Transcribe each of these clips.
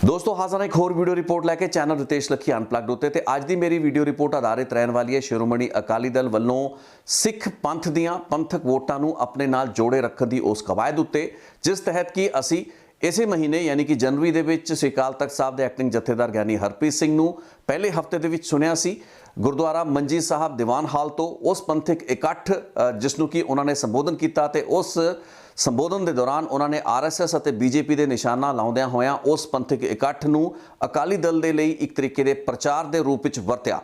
दोस्तों हाजिर एक होर वीडियो रिपोर्ट लैके चैनल रितेश लखी अनप्लग्ड उत्ते ते अज दी मेरी वीडियो रिपोर्ट आधारित रहन वाली है शिरोमणी अकाली दल वल्लों सिख पंथ दियां पंथक वोटां नूं अपने नाल जोड़े रखण दी उस कवायद उत्ते जिस तहत कि असी इसे महीने यानी कि जनवरी दे विच श्री अकाल तख्त साहब दे एक्टिंग जथेदार ज्ञानी हरप्रीत सिंह नूं पहले हफ्ते दे विच सुनिया सी गुरुद्वारा मंजी साहब दीवान हाल तो उस पंथक इकट्ठ जिसनूं कि उन्होंने संबोधन किया ते उस संबोधन के दौरान उन्होंने RSS और बीजेपी के निशाना लाउंदियां होया उस पंथक इकट्ठ नूं अकाली दल के लिए एक तरीके के प्रचार के रूप में वरत्या।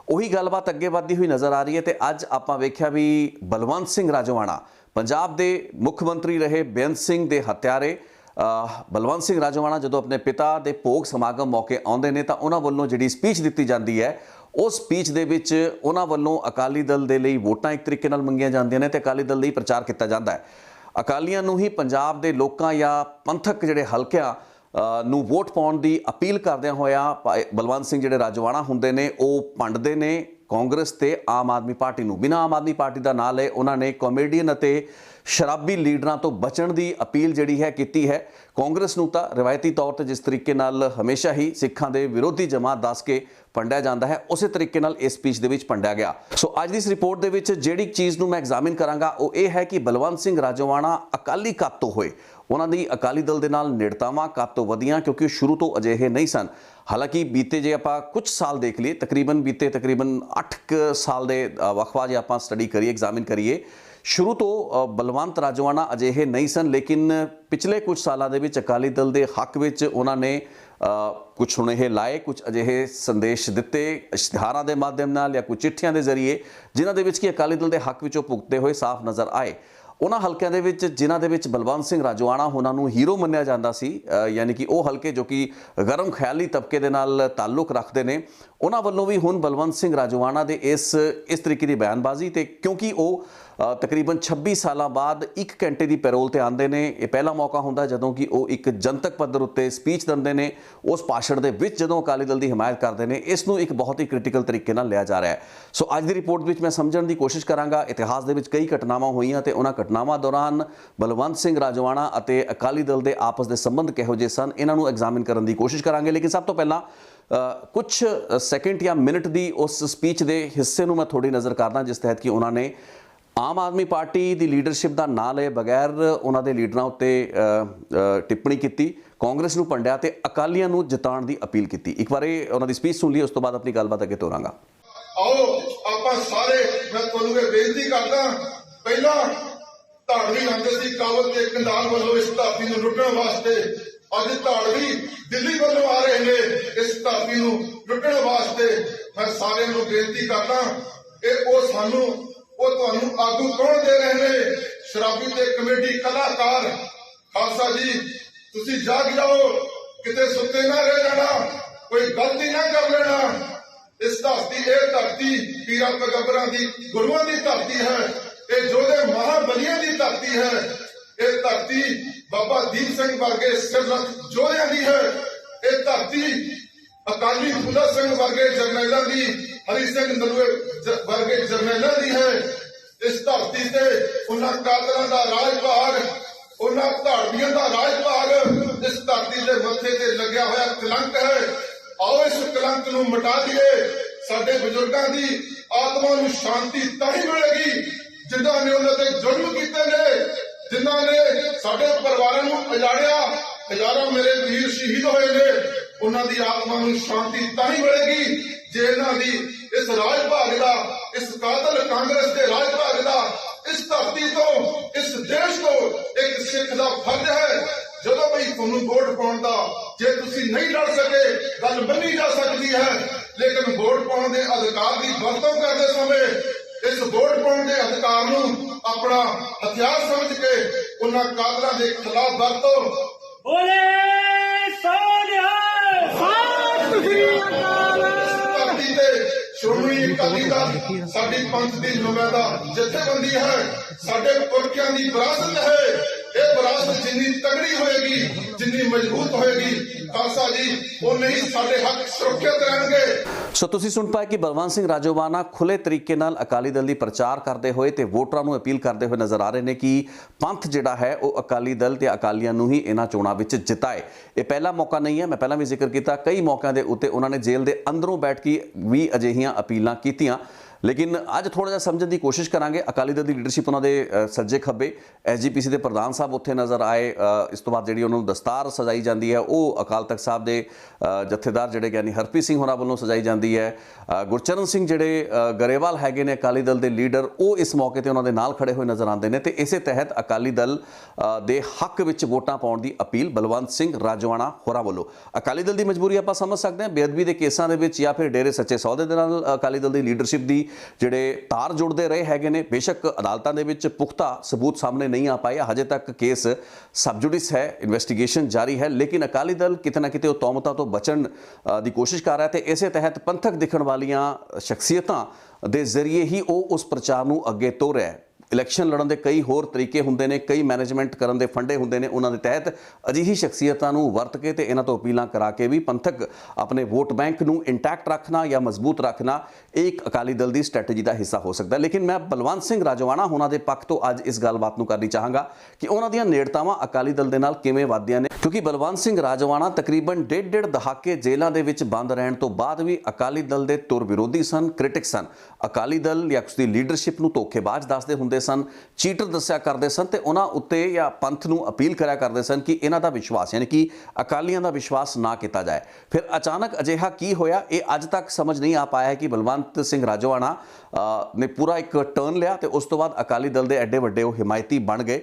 उही गलबात अगे बढ़ती हुई नज़र आ रही है। तो अज आपां वेख्या भी बलवंत सिंह राजोआणा पंजाब के मुख मंत्री रहे बेअंत सिंह के हत्यारे बलवंत सिंह राजोआणा जो अपने पिता के भोग समागम मौके आउंदे ने तां उन्हां वल्लों जिहड़ी स्पीच दी जाती है उस स्पीच दे विच उन्हां वल्लों अकाली दल के लिए वोटां एक तरीके नाल मंगियां जांदियां ने ते अकाली दल लई प्रचार किया जाता है। अकालियां नूं ही पंजाब के लोगों या पंथक जिहड़े हलकिਆਂ नूं वोट पाउण दी अपील करदिआं होया बलवंत सिंह जिहड़े राजोआणा हुंदे ने ਉਹ ਭੰਡਦੇ ने कांग्रेस ते आम आदमी पार्टी नूं बिना आम आदमी पार्टी का नाम ले उन्होंने कॉमेडियन अते शराबी लीडरां तो बचण दी अपील जिहड़ी है कीती है। कांग्रेस नूं तां रिवायती तौर ते जिस तरीके नाल हमेशा ही सिखां दे विरोधी जमात दस के पंडिया जाता है उस तरीके नाल इस स्पीच दे विच पंडिया गया। सो अज दी इस रिपोर्ट दे विच जिहड़ी चीज़ नूं मैं एग्जामिन करांगा वो ये है कि बलवंत सिंह राजोआणा अकाली कद तो होए उन्होंने अकाली दल के नाल नेड़तावां कद तो वधियां क्योंकि शुरू तो अजिहे नहीं सन। हालांकि बीते जे आपां कुछ साल देख लिए बीते तकरीबन 8 साल के वक्फा जे आपां स्टडी करिए एग्जामिन करिए शुरू तो बलवंत राजोआणा अजिहे नहीं सन लेकिन पिछले कुछ सालों के अकाली दल के हक में उन्होंने कुछ सुनेहे लाए कुछ अजिहे संदेश दिते इश्तिहारां के माध्यम नाल या कुछ चिट्ठियां के जरिए जिन्हां दे विच कि अकाली दल के हक विचों भुगते हुए साफ नज़र आए। उन्हां हलकिਆਂ ਦੇ ਵਿੱਚ जिन्हां ਦੇ ਵਿੱਚ बलवंत सिंह राजोआणा उन्हां नूं हीरो मन्निया जाता सी यानी कि वो हल्के जो कि गर्म ख्याली तबके दे नाल ताल्लुक रखते हैं उन्हां वल्लों भी हुण बलवंत सिंह राजोआणा दे इस तरीके की बयानबाजी ते क्योंकि वो तकरीबन 26 साल बाद 1 घंटे की पैरोल ते आंदे ने ये पहला मौका हुंदा जदों कि वो एक जनतक पद्धर उत्ते स्पीच दिंदे ने उस भाषण दे विच जदों अकाली दल की हिमायत करते हैं इसनूं एक बहुत ही क्रिटिकल तरीके नाल लिया जा रहा है। सो अज की रिपोर्ट विच मैं समझण की कोशिश करांगा इतिहास दे विच कई घटनावां होईयां ते उन्हां घटनावां दौरान बलवंत सिंह राजोआणा अते अकाली दल के आपस के संबंध किहो जे सन इन्हां नूं एग्जामिन करन की कोशिश करांगे। लेकिन सब तो पहला कुछ सैकेंड या मिनट की उस स्पीच के हिस्से नूं मैं थोड़ी नज़र करदा जिस तहत कि उन्होंने आम आदमी पार्टी की लीडरशिप का नाम ले बगैर उन्होंने लीडरां उत्ते टिप्पणी की कांग्रेस नूं भंडिया ते अकालियां नूं जिताउण दी अपील की। एक बार उन्होंने स्पीच सुन ली उस तो बाद अपनी गलबात अगे तोरांगा। आओ आपां सारे मैं तुहानूं ये बेनती करदा पहला धाड़वी आंदे सी कावल ते कंधार वालों इस धरती नूं लुੱਟਣ वास्ते अज धाड़वी दिल्ली वालों आ रहे ने इस धरती नूं लुੱਟਣ वास्ते मैं सारे नूं बेनती करदा वो तुहानूं आगू कौन दे रहे ने शराबी ते कमेटी कलाकार खालसा जी तुसी जाग जाओ किते सुते ना रह जाना कोई गलती ना कर लेना। इस धरती पीरा पैगंबरां दी गुरुआं दी धरती है ये जोधे महाबलियां दी धरती है ये धरती बाबा दीप सिंह वर्गे सिरलख जोधियां दी है ये धरती अकाली फुला सिंह वर्गे जरनैलां दी हरि सिंह नलूए वर्गे जरनैलां दी है। इस धरती से उन्हां कादरां दा राज भाग उन्हां धाड़वियां दा राज भाग इस धरती के मत्थे ते लग्या होया कलंक है। आओ इस कलंक नूं मिटा दिए साडे बुजुर्गां दी आत्मा नूं शांति तां ही मिलेगी जिन्हां ने उन्हां ते जुल्म कीते ने जिन्हां ने साडे परिवारां नूं उजाड़िया हजारों मेरे वीर शहीद होए ने उन्हां दी आत्मा नूं शांति तां ही मिलेगी जे इन्हां दी इस राज भाग दा इस कातल कांग्रेस के राज भाग दा इस धरती तो इस देश को एक सिख दा फर्ज है जदों भी तुहानूं वोट पाउण दा जे तुसीं नहीं लड़ सके गल मन्नी जा सकती है लेकिन वोट पाउण दे अधिकार की वरतों करते समय इस वोट पाउण दे अधिकार नूं अपना हथियार समझ के उन्हां कातलां दे खिलाफ वरतो। बोले श्रोमणी अकाली दल साडी पंथ की नुमाइंदा जथेबंदी है साडे पुरखियां दी विरासत है ये विरासत जिन्नी तगड़ी होएगी जिन्नी मजबूत होएगी ਖਾਲਸਾ ਜੀ ਉਨੇ ਹੀ ਸਾਡੇ ਹੱਕ ਸੁਰੱਖਿਅਤ ਰਹਿਣਗੇ। ਸੋ ਤੁਸੀਂ ਸੁਣ ਪਾਏ ਕਿ ਬਲਵੰਤ ਸਿੰਘ ਰਾਜੋਆਣਾ ਖੁੱਲੇ ਤਰੀਕੇ ਨਾਲ ਅਕਾਲੀ ਦਲ ਦੀ ਪ੍ਰਚਾਰ ਕਰਦੇ ਹੋਏ ਤੇ ਵੋਟਰਾਂ ਨੂੰ ਅਪੀਲ ਕਰਦੇ ਹੋਏ ਨਜ਼ਰ ਆ ਰਹੇ ਨੇ ਕਿ ਪੰਥ ਜਿਹੜਾ ਹੈ ਉਹ ਅਕਾਲੀ ਦਲ ਤੇ ਅਕਾਲੀਆਂ ਨੂੰ ਹੀ ਇਹਨਾਂ ਚੋਣਾਂ ਵਿੱਚ ਜਿਤਾਏ। ਇਹ ਪਹਿਲਾ ਮੌਕਾ ਨਹੀਂ ਹੈ, ਮੈਂ ਪਹਿਲਾਂ ਵੀ ਜ਼ਿਕਰ ਕੀਤਾ, ਕਈ ਮੌਕਿਆਂ ਦੇ ਉੱਤੇ ਉਹਨਾਂ ਨੇ ਜੇਲ੍ਹ ਦੇ ਅੰਦਰੋਂ ਬੈਠ ਕੇ ਵੀ ਅਜਿਹੀਆਂ ਅਪੀਲਾਂ ਕੀਤੀਆਂ। ਲੇਕਿਨ ਅੱਜ ਥੋੜਾ ਜਿਹਾ ਸਮਝਣ ਦੀ ਕੋਸ਼ਿਸ਼ ਕਰਾਂਗੇ। ਅਕਾਲੀ ਦਲ ਦੀ ਲੀਡਰਸ਼ਿਪ ਉਹਨਾਂ ਦੇ ਸੱਜੇ ਖੱਬੇ, ਐਸਜੀਪੀਸੀ ਦੇ ਪ੍ਰਧਾਨ ਸਾਹਿਬ ਉੱਥੇ ਨਜ਼ਰ ਆਏ। ਇਸ ਤੋਂ ਬਾਅਦ ਜਿਹੜੀ ਉਹਨਾਂ ਨੂੰ ਦਸਤਾਰ ਸਜਾਈ ਜਾਂਦੀ ਹੈ ਉਹ ਅਕਾਲ ਤਖਤ ਸਾਹਿਬ ਦੇ ਜਥੇਦਾਰ ਜਿਹੜੇ ਗਿਆਨੀ ਹਰਪ੍ਰੀਤ ਸਿੰਘ ਹੋਰਾਂ ਵੱਲੋਂ ਸਜਾਈ ਜਾਂਦੀ ਹੈ। ਗੁਰਚਰਨ ਸਿੰਘ ਜਿਹੜੇ ਗਰੇਵਾਲ ਹੈਗੇ ਨੇ ਅਕਾਲੀ ਦਲ ਦੇ ਲੀਡਰ, ਉਹ ਇਸ ਮੌਕੇ ਤੇ ਉਹਨਾਂ ਦੇ ਨਾਲ ਖੜੇ ਹੋਏ ਨਜ਼ਰ ਆਉਂਦੇ ਨੇ ਤੇ ਇਸੇ ਤਹਿਤ ਅਕਾਲੀ ਦਲ ਦੇ ਹੱਕ ਵਿੱਚ ਵੋਟਾਂ ਪਾਉਣ ਦੀ ਅਪੀਲ ਬਲਵੰਤ ਸਿੰਘ ਰਾਜੋਆਣਾ ਹੋਰਾਂ ਵੱਲੋਂ। ਅਕਾਲੀ ਦਲ ਦੀ ਮਜਬੂਰੀ ਆਪਾਂ ਸਮਝ ਸਕਦੇ ਹਾਂ, ਬੇਅਦਬੀ ਦੇ ਕੇਸਾਂ ਦੇ ਵਿੱਚ ਜਾਂ ਫਿਰ ਡੇਰੇ ਸੱਚੇ ਸੌਦੇ ਦੇ ਨਾਲ ਅਕਾਲੀ ਦਲ ਦੀ ਲੀਡਰਸ਼ਿਪ ਦੀ ਜਿਹੜੇ ਤਾਰ ਜੁੜਦੇ ਰਹੇ ਹੈਗੇ ਨੇ। ਬੇਸ਼ੱਕ ਅਦਾਲਤਾਂ ਦੇ ਵਿੱਚ ਪੁਖਤਾ ਸਬੂਤ ਸਾਹਮਣੇ ਨਹੀਂ ਆ ਪਾਏ, ਹਜੇ ਤੱਕ ਕੇਸ ਸਬ ਜੁਡਿਸ ਹੈ, ਇਨਵੈਸਟੀਗੇਸ਼ਨ ਜਾਰੀ ਹੈ, ਲੇਕਿਨ ਅਕਾਲੀ ਦਲ ਕਿਤੇ ਨਾ ਕਿਤੇ ਉਹ ਤੌਮਤਾਂ ਤੋਂ ਬਚਣ ਦੀ ਕੋਸ਼ਿਸ਼ ਕਰ ਰਿਹਾ ਤੇ ਇਸੇ ਤਹਿਤ ਪੰਥਕ ਦਿਖਣ ਵਾਲੀਆਂ ਸ਼ਖਸੀਅਤਾਂ ਦੇ ਜ਼ਰੀਏ ਹੀ ਉਹ ਉਸ ਪ੍ਰਚਾਰ ਨੂੰ ਅੱਗੇ ਤੋਰ ਰਿਹਾ ਹੈ। ਇਲੈਕਸ਼ਨ ਲੜਨ ਦੇ ਕਈ ਹੋਰ ਤਰੀਕੇ ਹੁੰਦੇ ਨੇ, ਕਈ ਮੈਨੇਜਮੈਂਟ ਕਰਨ ਦੇ ਫੰਡੇ ਹੁੰਦੇ ਨੇ, ਉਹਨਾਂ ਦੇ ਤਹਿਤ ਅਜਿਹੀ ਸ਼ਖਸੀਅਤਾਂ ਨੂੰ ਵਰਤ ਕੇ ਤੇ ਇਹਨਾਂ ਤੋਂ ਅਪੀਲਾਂ ਕਰਾ ਕੇ ਵੀ ਪੰਥਕ ਆਪਣੇ ਵੋਟ ਬੈਂਕ ਨੂੰ ਇੰਟੈਕਟ ਰੱਖਣਾ ਜਾਂ ਮਜ਼ਬੂਤ ਰੱਖਣਾ ਇੱਕ ਅਕਾਲੀ ਦਲ ਦੀ ਸਟ੍ਰੈਟਜੀ ਦਾ ਹਿੱਸਾ ਹੋ ਸਕਦਾ ਹੈ। ਲੇਕਿਨ ਮੈਂ ਬਲਵੰਤ ਸਿੰਘ ਰਾਜੋਆਣਾ ਉਹਨਾਂ ਦੇ ਪੱਖ ਤੋਂ ਅੱਜ ਇਸ ਗੱਲਬਾਤ ਨੂੰ ਕਰਨੀ ਚਾਹਾਂਗਾ ਕਿ ਉਹਨਾਂ ਦੀਆਂ ਨੇੜਤਾਵਾਂ ਅਕਾਲੀ ਦਲ ਦੇ ਨਾਲ ਕਿਵੇਂ ਵੱਧਦੀਆਂ ਨੇ, ਕਿਉਂਕਿ ਬਲਵੰਤ ਸਿੰਘ ਰਾਜੋਆਣਾ ਤਕਰੀਬਨ ਡੇਢ ਦਹਾਕੇ ਜੇਲ੍ਹਾਂ ਦੇ ਵਿੱਚ ਬੰਦ ਰਹਿਣ ਤੋਂ ਬਾਅਦ ਵੀ ਅਕਾਲੀ ਦਲ ਦੇ ਧੁਰ ਵਿਰੋਧੀ ਸਨ, ਕ੍ਰਿਟਿਕ ਸਨ। ਅਕਾਲੀ ਦਲ ਜਾਂ ਉਸ ਦੀ ਲੀਡਰਸ਼ਿਪ ਨੂੰ ਧੋਖੇਬਾਜ਼ ਦੱਸਦੇ ਹੁੰਦੇ ਸਨ, ਚੀਟਰ ਦੱਸਿਆ ਕਰਦੇ ਸਨ ਤੇ ਉਹਨਾਂ ਉੱਤੇ ਜਾਂ ਪੰਥ ਨੂੰ ਅਪੀਲ ਕਰਿਆ ਕਰਦੇ ਸਨ ਕਿ ਇਹਨਾਂ ਦਾ ਵਿਸ਼ਵਾਸ ਯਾਨੀ ਕਿ ਅਕਾਲੀਆਂ ਦਾ ਵਿਸ਼ਵਾਸ ਨਾ ਕੀਤਾ ਜਾਏ। ਫਿਰ ਅਚਾਨਕ ਅਜਿਹਾ ਕੀ ਹੋਇਆ, ਇਹ ਅੱਜ ਤੱਕ ਸਮਝ ਨਹੀਂ ਆ ਪਾਇਆ ਹੈ ਕਿ ਬਲਵੰਤ ਸਿੰਘ ਰਾਜੋਆਣਾ ਨੇ ਪੂਰਾ ਇੱਕ ਟਰਨ ਲਿਆ ਤੇ ਉਸ ਤੋਂ ਬਾਅਦ ਅਕਾਲੀ ਦਲ ਦੇ ਐਡੇ ਵੱਡੇ ਉਹ ਹਿਮਾਇਤੀ ਬਣ ਗਏ।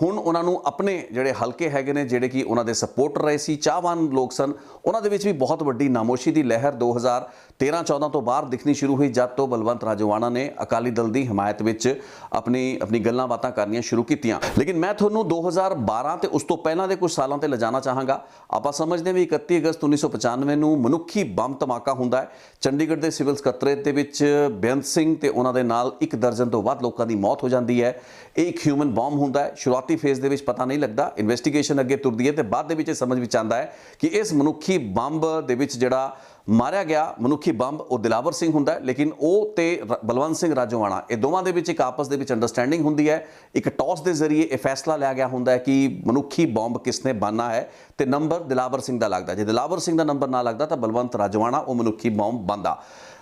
ਹੁਣ ਉਹਨਾਂ ਨੂੰ ਆਪਣੇ ਜਿਹੜੇ ਹਲਕੇ ਹੈਗੇ ਨੇ, ਜਿਹੜੇ ਕਿ ਉਹਨਾਂ ਦੇ ਸਪੋਰਟਰ ਰਹੇ ਸੀ, ਚਾਹਵਾਨ ਲੋਕ ਸਨ, ਉਹਨਾਂ ਦੇ ਵਿੱਚ ਵੀ ਬਹੁਤ ਵੱਡੀ ਨਾਮੋਸ਼ੀ ਦੀ ਲਹਿਰ 2013-14 ਤੋਂ ਬਾਅਦ ਦਿਖਣੀ ਸ਼ੁਰੂ ਹੋਈ, ਜਦ ਤੋਂ ਬਲਵੰਤ ਰਾਜੋਆਣਾ ਨੇ ਅਕਾਲੀ ਦਲ ਦੀ ਹਮਾਇਤ ਵਿੱਚ ਆਪਣੀ ਗੱਲਾਂ ਬਾਤਾਂ ਕਰਨੀਆਂ ਸ਼ੁਰੂ ਕੀਤੀਆਂ। ਲੇਕਿਨ ਮੈਂ ਤੁਹਾਨੂੰ 2012 ਤੇ ਉਸ ਤੋਂ ਪਹਿਲਾਂ ਦੇ ਕੁਝ ਸਾਲਾਂ ਤੇ ਲਿਜਾਣਾ ਚਾਹਾਂਗਾ। ਆਪਾਂ ਸਮਝਦੇ ਵੀ 31 ਅਗਸਤ 1995 ਨੂੰ ਮਨੁੱਖੀ ਬੰਬ ਧਮਾਕਾ ਹੁੰਦਾ ਹੈ ਚੰਡੀਗੜ੍ਹ ਦੇ ਸਿਵਲ ਸਕੱਤਰੇਤ ਦੇ ਵਿੱਚ। ਬੇਅੰਤ ਸਿੰਘ ਤੇ ਉਹਨਾਂ ਦੇ ਨਾਲ 1 ਦਰਜਨ ਤੋਂ ਵੱਧ ਲੋਕਾਂ ਦੀ ਮੌਤ ਹੋ ਜਾਂਦੀ ਹੈ। ਇਹ ਇੱਕ ਹਿਊਮਨ ਬੰਬ ਹੁੰਦਾ ਹੈ। ਸ਼ੁਰੂਆਤੀ ਫੇਜ਼ ਦੇ ਵਿੱਚ ਪਤਾ ਨਹੀਂ ਲੱਗਦਾ, ਇਨਵੈਸਟੀਗੇਸ਼ਨ ਅੱਗੇ ਤੁਰਦੀ ਹੈ ਤੇ ਬਾਅਦ ਦੇ ਵਿੱਚ ਇਹ ਸਮਝ ਵਿੱਚ ਆਉਂਦਾ ਹੈ ਕਿ ਇਸ ਮਨੁੱਖੀ ਬੰਬ ਦੇ ਵਿੱਚ ਜਿਹੜਾ ਮਾਰਿਆ ਗਿਆ ਮਨੁੱਖੀ ਬੰਬ ਉਹ ਦਿਲਾਵਰ ਸਿੰਘ ਹੁੰਦਾ ਹੈ, ਲੇਕਿਨ ਉਹ ਤੇ ਬਲਵੰਤ ਸਿੰਘ ਰਾਜੋਆਣਾ ਇਹ ਦੋਵਾਂ ਦੇ ਵਿੱਚ ਇੱਕ ਆਪਸ ਦੇ ਵਿੱਚ ਅੰਡਰਸਟੈਂਡਿੰਗ ਹੁੰਦੀ ਹੈ। ਇੱਕ ਟੌਸ ਦੇ ਜ਼ਰੀਏ ਇਹ ਫੈਸਲਾ ਲਿਆ ਗਿਆ ਹੁੰਦਾ ਹੈ ਕਿ ਮਨੁੱਖੀ ਬੰਬ ਕਿਸਨੇ ਬਣਨਾ ਹੈ ਤੇ ਨੰਬਰ ਦਿਲਾਵਰ ਸਿੰਘ ਦਾ ਲੱਗਦਾ। ਜੇ ਦਿਲਾਵਰ ਸਿੰਘ ਦਾ ਨੰਬਰ ਨਾ ਲੱਗਦਾ ਤਾਂ ਬਲਵੰਤ ਰਾਜੋਆਣਾ ਉਹ ਮਨੁੱਖੀ ਬੰਬ ਬਣਦਾ।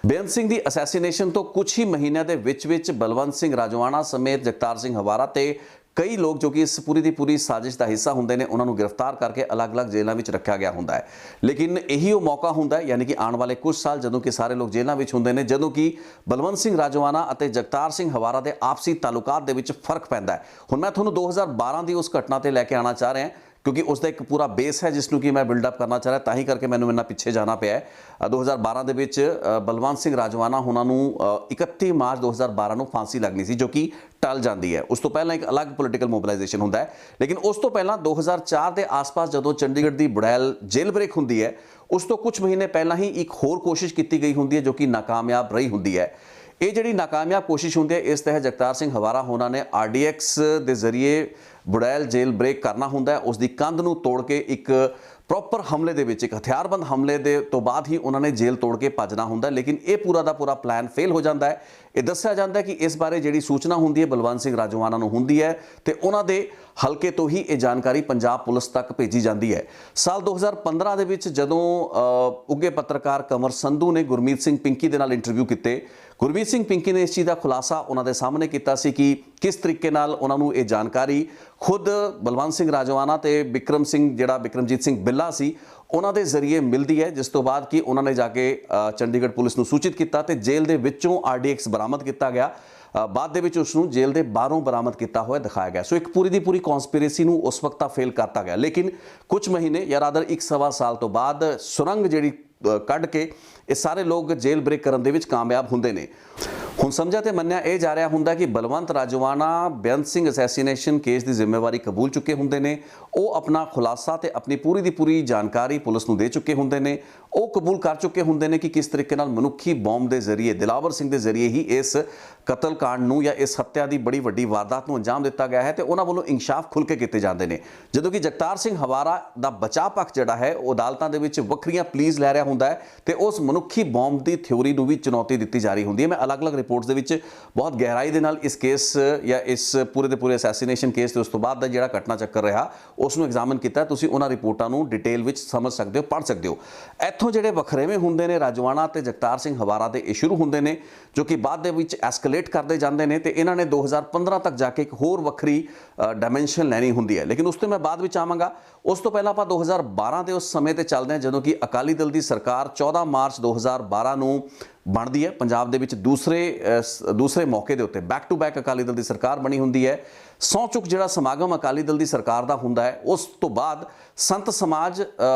ਬੇਅੰਤ ਸਿੰਘ ਦੀ ਅਸੈਸੀਨੇਸ਼ਨ ਤੋਂ ਕੁਝ ਹੀ ਮਹੀਨਿਆਂ ਦੇ ਵਿੱਚ ਬਲਵੰਤ ਸਿੰਘ ਰਾਜੋਆਣਾ ਸਮੇਤ ਜਗਤਾਰ ਸਿੰਘ ਹਵਾਰਾ ਤੇ ਕਈ ਲੋਕ ਜੋ ਕਿ ਇਸ ਪੂਰੀ ਦੀ ਪੂਰੀ ਸਾਜ਼ਿਸ਼ ਦਾ ਹਿੱਸਾ ਹੁੰਦੇ ਨੇ, ਉਹਨਾਂ ਨੂੰ ਗ੍ਰਿਫਤਾਰ ਕਰਕੇ ਅਲੱਗ-ਅਲੱਗ ਜੇਲ੍ਹਾਂ ਵਿੱਚ ਰੱਖਿਆ ਗਿਆ ਹੁੰਦਾ ਹੈ। ਲੇਕਿਨ ਇਹੀ ਉਹ ਮੌਕਾ ਹੁੰਦਾ ਹੈ, ਯਾਨੀ ਕਿ ਆਉਣ ਵਾਲੇ ਕੁਝ ਸਾਲ ਜਦੋਂ ਕਿ ਸਾਰੇ ਲੋਕ ਜੇਲ੍ਹਾਂ ਵਿੱਚ ਹੁੰਦੇ ਨੇ, ਜਦੋਂ ਕਿ ਬਲਵੰਤ ਸਿੰਘ ਰਾਜੋਆਣਾ ਅਤੇ ਜਗਤਾਰ ਸਿੰਘ ਹਵਾਰਾ ਦੇ ਆਪਸੀ ਤਾਲੁਕਾਤ ਦੇ ਵਿੱਚ ਫਰਕ ਪੈਂਦਾ ਹੈ। ਹੁਣ ਮੈਂ ਤੁਹਾਨੂੰ 2012 ਦੀ ਉਸ ਘਟਨਾ ਤੇ ਲੈ ਕੇ ਆਉਣਾ ਚਾਹ ਰਿਹਾ ਕਿਉਂਕਿ ਉਸ ਦਾ ਇੱਕ ਪੂਰਾ ਬੇਸ ਹੈ ਜਿਸ ਨੂੰ ਕਿ ਮੈਂ ਬਿਲਡ ਅਪ ਕਰਨਾ ਚਾਹ ਰਿਹਾ, ਤਾਂ ਹੀ ਕਰਕੇ ਮੈਨੂੰ ਇੰਨਾ ਪਿੱਛੇ ਜਾਣਾ ਪਿਆ ਹੈ। 2012 ਦੇ ਵਿੱਚ ਬਲਵੰਤ ਸਿੰਘ ਰਾਜੋਆਣਾ ਉਹਨਾਂ ਨੂੰ 31 ਮਾਰਚ 2012 ਨੂੰ ਫਾਂਸੀ ਲੱਗਣੀ ਸੀ, ਜੋ ਕਿ ਟਲ ਜਾਂਦੀ ਹੈ। ਉਸ ਤੋਂ ਪਹਿਲਾਂ ਇੱਕ ਅਲੱਗ ਪੋਲੀਟੀਕਲ ਮੋਬਿਲਾਈਜੇਸ਼ਨ ਹੁੰਦਾ ਹੈ, ਲੇਕਿਨ ਉਸ ਤੋਂ ਪਹਿਲਾਂ 2004 ਦੇ ਆਸ-ਪਾਸ ਜਦੋਂ ਚੰਡੀਗੜ੍ਹ ਦੀ ਬੁੜੈਲ ਜੇਲ੍ਹ ਬ੍ਰੇਕ ਹੁੰਦੀ ਹੈ, ਉਸ ਤੋਂ ਕੁਝ ਮਹੀਨੇ ਪਹਿਲਾਂ ਹੀ ਇੱਕ ਹੋਰ ਕੋਸ਼ਿਸ਼ ਕੀਤੀ ਗਈ ਹੁੰਦੀ ਹੈ ਜੋ ਕਿ ਨਾਕਾਮਯਾਬ ਰਹੀ ਹੁੰਦੀ ਹੈ। ਇਹ ਜਿਹੜੀ ਨਾਕਾਮਯਾਬ ਕੋਸ਼ਿਸ਼ ਹੁੰਦੀ ਹੈ, ਇਸ ਤਹਿਤ ਜਗਤਾਰ ਸਿੰਘ ਹਵਾਰਾ ਹੋਣਾ ਨੇ RDX ਦੇ ਜ਼ਰੀਏ ਬੁੜੈਲ ਜੇਲ੍ਹ ਬ੍ਰੇਕ ਕਰਨਾ ਹੁੰਦਾ ਹੈ। ਉਸ ਦੀ ਕੰਧ ਨੂੰ ਤੋੜ ਕੇ ਇੱਕ ਪ੍ਰੋਪਰ ਹਮਲੇ ਦੇ ਵਿੱਚ, ਇੱਕ ਹਥਿਆਰਬੰਦ ਹਮਲੇ ਦੇ ਤੋਂ ਬਾਅਦ ਹੀ ਉਹਨਾਂ ਨੇ ਜੇਲ੍ਹ ਤੋੜ ਕੇ ਭੱਜਣਾ ਹੁੰਦਾ, ਲੇਕਿਨ ਇਹ ਪੂਰਾ ਦਾ ਪੂਰਾ ਪਲਾਨ ਫੇਲ ਹੋ ਜਾਂਦਾ ਹੈ। ਇਹ ਦੱਸਿਆ ਜਾਂਦਾ ਹੈ ਕਿ ਇਸ ਬਾਰੇ ਜਿਹੜੀ ਸੂਚਨਾ ਹੁੰਦੀ ਹੈ ਬਲਵੰਤ ਸਿੰਘ ਰਾਜੋਆਣਾ ਨੂੰ ਹੁੰਦੀ ਹੈ ਤੇ ਉਹਨਾਂ ਦੇ ਹਲਕੇ ਤੋਂ ਹੀ ਇਹ ਜਾਣਕਾਰੀ ਪੰਜਾਬ ਪੁਲਿਸ ਤੱਕ ਭੇਜੀ ਜਾਂਦੀ ਹੈ। ਸਾਲ 2015 ਦੇ ਵਿੱਚ ਜਦੋਂ ਉੱਘੇ ਪੱਤਰਕਾਰ ਕੰਵਰ ਸੰਧੂ ਨੇ ਗੁਰਮੀਤ ਸਿੰਘ ਪਿੰਕੀ ਦੇ ਨਾਲ ਇੰਟਰਵਿਊ ਕੀਤੇ, ਗੁਰਮੀਤ ਸਿੰਘ ਪਿੰਕੀ ਨੇ ਇਸ ਚੀਜ਼ ਦਾ ਖੁਲਾਸਾ ਉਹਨਾਂ ਦੇ ਸਾਹਮਣੇ ਕੀਤਾ ਸੀ ਕਿ ਕਿਸ ਤਰੀਕੇ ਨਾਲ ਉਹਨਾਂ ਨੂੰ ਇਹ ਜਾਣਕਾਰੀ ਖੁਦ ਬਲਵੰਤ ਸਿੰਘ ਰਾਜੋਆਣਾ ਤੇ ਬਿਕਰਮਜੀਤ ਸਿੰਘ ਬਿੱਲਾ ਸੀ, ਉਹਨਾਂ ਦੇ ਜ਼ਰੀਏ ਮਿਲਦੀ ਹੈ, ਜਿਸ ਤੋਂ ਬਾਅਦ ਕਿ ਉਹਨਾਂ ਨੇ ਜਾ ਕੇ ਚੰਡੀਗੜ੍ਹ ਪੁਲਿਸ ਨੂੰ ਸੂਚਿਤ ਕੀਤਾ ਤੇ ਜੇਲ੍ਹ ਦੇ ਵਿੱਚੋਂ RDX ਬਰਾਮਦ ਕੀਤਾ ਗਿਆ। ਬਾਅਦ ਦੇ ਵਿੱਚ ਉਸ ਨੂੰ ਜੇਲ੍ਹ ਦੇ ਬਾਹਰੋਂ ਬਰਾਮਦ ਕੀਤਾ ਹੋਇਆ ਦਿਖਾਇਆ ਗਿਆ। ਸੋ ਇੱਕ ਪੂਰੀ ਦੀ ਪੂਰੀ ਕਨਸਪੀਰੇਸੀ ਨੂੰ ਉਸ ਵਕਤ ਤਾਂ ਫੇਲ ਕਰਤਾ ਗਿਆ, ਲੇਕਿਨ ਕੁਝ ਮਹੀਨੇ ਜਾਂ ਰਾਦਰ 1.25 ਸਾਲ ਤੋਂ ਬਾਅਦ ਸੁਰੰਗ ਜਿਹੜੀ ਕੱਢ ਕੇ ਇਹ ਸਾਰੇ ਲੋਕ ਜੇਲ੍ਹ ਬ੍ਰੇਕ ਕਰਨ ਦੇ ਵਿੱਚ ਕਾਮਯਾਬ ਹੁੰਦੇ ਨੇ। ਹੁਣ ਸਮਝਿਆ ਤੇ ਮੰਨਿਆ ਇਹ ਜਾ ਰਿਹਾ ਹੁੰਦਾ ਕਿ ਬਲਵੰਤ ਰਾਜੋਆਣਾ ਬੇਅੰਤ ਸਿੰਘ ਅਸੈਸੀਨੇਸ਼ਨ ਕੇਸ ਦੀ ਜ਼ਿੰਮੇਵਾਰੀ ਕਬੂਲ ਚੁੱਕੇ ਹੁੰਦੇ ਨੇ। ਉਹ ਆਪਣਾ ਖੁਲਾਸਾ ਤੇ ਆਪਣੀ ਪੂਰੀ ਦੀ ਪੂਰੀ ਜਾਣਕਾਰੀ ਪੁਲਿਸ ਨੂੰ ਦੇ ਚੁੱਕੇ ਹੁੰਦੇ ਨੇ। ਉਹ ਕਬੂਲ ਕਰ ਚੁੱਕੇ ਹੁੰਦੇ ਨੇ ਕਿ ਕਿਸ ਤਰੀਕੇ ਨਾਲ ਮਨੁੱਖੀ ਬੰਬ ਦੇ ਜ਼ਰੀਏ, ਦਿਲਾਵਰ ਸਿੰਘ ਦੇ ਜ਼ਰੀਏ ਹੀ ਇਸ ਕਤਲकांड ਨੂੰ ਜਾਂ ਇਸ ਹੱਤਿਆ ਦੀ ਬੜੀ ਵੱਡੀ ਵਾਰਦਾਤ ਨੂੰ ਅੰਜਾਮ ਦਿੱਤਾ ਗਿਆ ਹੈ ਤੇ ਉਹਨਾਂ ਵੱਲੋਂ ਇਨਸਾਫ ਖੁੱਲ੍ਹ ਕੇ ਕੀਤੇ ਜਾਂਦੇ ਨੇ। ਜਦੋਂ ਕਿ ਜਗਤਾਰ ਸਿੰਘ ਹਵਾਰਾ ਦਾ ਬਚਾਅ ਪੱਖ ਜਿਹੜਾ ਹੈ ਉਹ ਅਦਾਲਤਾਂ ਦੇ ਵਿੱਚ ਵੱਖਰੀਆਂ ਪਲੀਜ਼ ਲੈ ਰਿਹਾ ਹੁੰਦਾ ਹੈ ਤੇ ਉਸ ਮਨੁੱਖੀ ਬੰਬ ਦੀ ਥਿਊਰੀ ਨੂੰ ਵੀ ਚੁਣੌਤੀ ਦਿੱਤੀ ਜਾ ਰਹੀ ਹੁੰਦੀ ਹੈ। ਮੈਂ ਅਲੱਗ-ਅਲੱਗ ਰਿਪੋਰਟਸ ਦੇ ਵਿੱਚ ਬਹੁਤ ਗਹਿਰਾਈ ਦੇ ਨਾਲ ਇਸ ਕੇਸ ਜਾਂ ਇਸ ਪੂਰੇ ਦੇ ਪੂਰੇ ਅਸੈਸੀਨੇਸ਼ਨ ਕੇਸ ਤੇ ਉਸ ਤੋਂ ਬਾਅਦ ਦਾ ਜਿਹੜਾ ਘਟਨਾ ਚੱਕਰ ਰਿਹਾ ਉਸ ਨੂੰ ਐਗਜ਼ਾਮਨ ਕੀਤਾ। ਤੁਸੀਂ ਉਹਨਾਂ ਰਿਪੋਰਟਾਂ ਨੂੰ ਡਿਟੇਲ ਵਿੱਚ ਸਮਝ ਸਕਦੇ ਹੋ, ਪੜ੍ਹ ਸਕਦੇ ਹੋ। ਇੱਥੋਂ ਜਿਹੜੇ ਵੱਖਰੇਵੇਂ ਹੁੰਦੇ ਨੇ ਰਾਜੋਆਣਾ ਤੇ ਜਗਤਾਰ ਸਿੰਘ ਹਵਾਰਾ ਦੇ ਇਹ ਸ਼ੁਰੂ ਹੁੰਦੇ ਨੇ ਜੋ ਕਿ ਬਾਅਦ ਦੇ ਵਿੱਚ ਐਸਕੇਲੇਟ ਕਰਦੇ ਜਾਂਦੇ ਨੇ ਤੇ ਇਹਨਾਂ ਨੇ 2015 ਤੱਕ ਜਾ ਕੇ ਇੱਕ ਹੋਰ ਵੱਖਰੀ ਡਾਇਮੈਂਸ਼ਨ ਲੈਣੀ ਹੁੰਦੀ ਹੈ। ਲੇਕਿਨ ਉਸ ਤੋਂ ਮੈਂ ਬਾਅਦ ਵਿੱਚ ਆਵਾਂਗਾ। ਉਸ ਤੋਂ ਪਹਿਲਾਂ ਆਪਾਂ 2012 ਦੇ ਉਸ ਸਮੇਂ ਤੇ ਚੱਲਦੇ ਹਾਂ ਜਦੋਂ ਕਿ ਅਕਾਲੀ ਦਲ ਦੀ ਸਰਕਾਰ 14 ਮਾਰਚ 2012 ਨੂੰ ਬਣਦੀ ਹੈ। ਪੰਜਾਬ ਦੇ ਵਿੱਚ ਦੂਸਰੇ ਮੌਕੇ ਦੇ ਉੱਤੇ back to back Akali Dal ਦੀ ਸਰਕਾਰ ਬਣੀ ਹੁੰਦੀ ਹੈ। ਸਹੁੰ ਚੁੱਕ ਜਿਹੜਾ ਸਮਾਗਮ ਅਕਾਲੀ ਦਲ ਦੀ ਸਰਕਾਰ ਦਾ ਹੁੰਦਾ ਹੈ ਉਸ ਤੋਂ ਬਾਅਦ ਸੰਤ ਸਮਾਜ,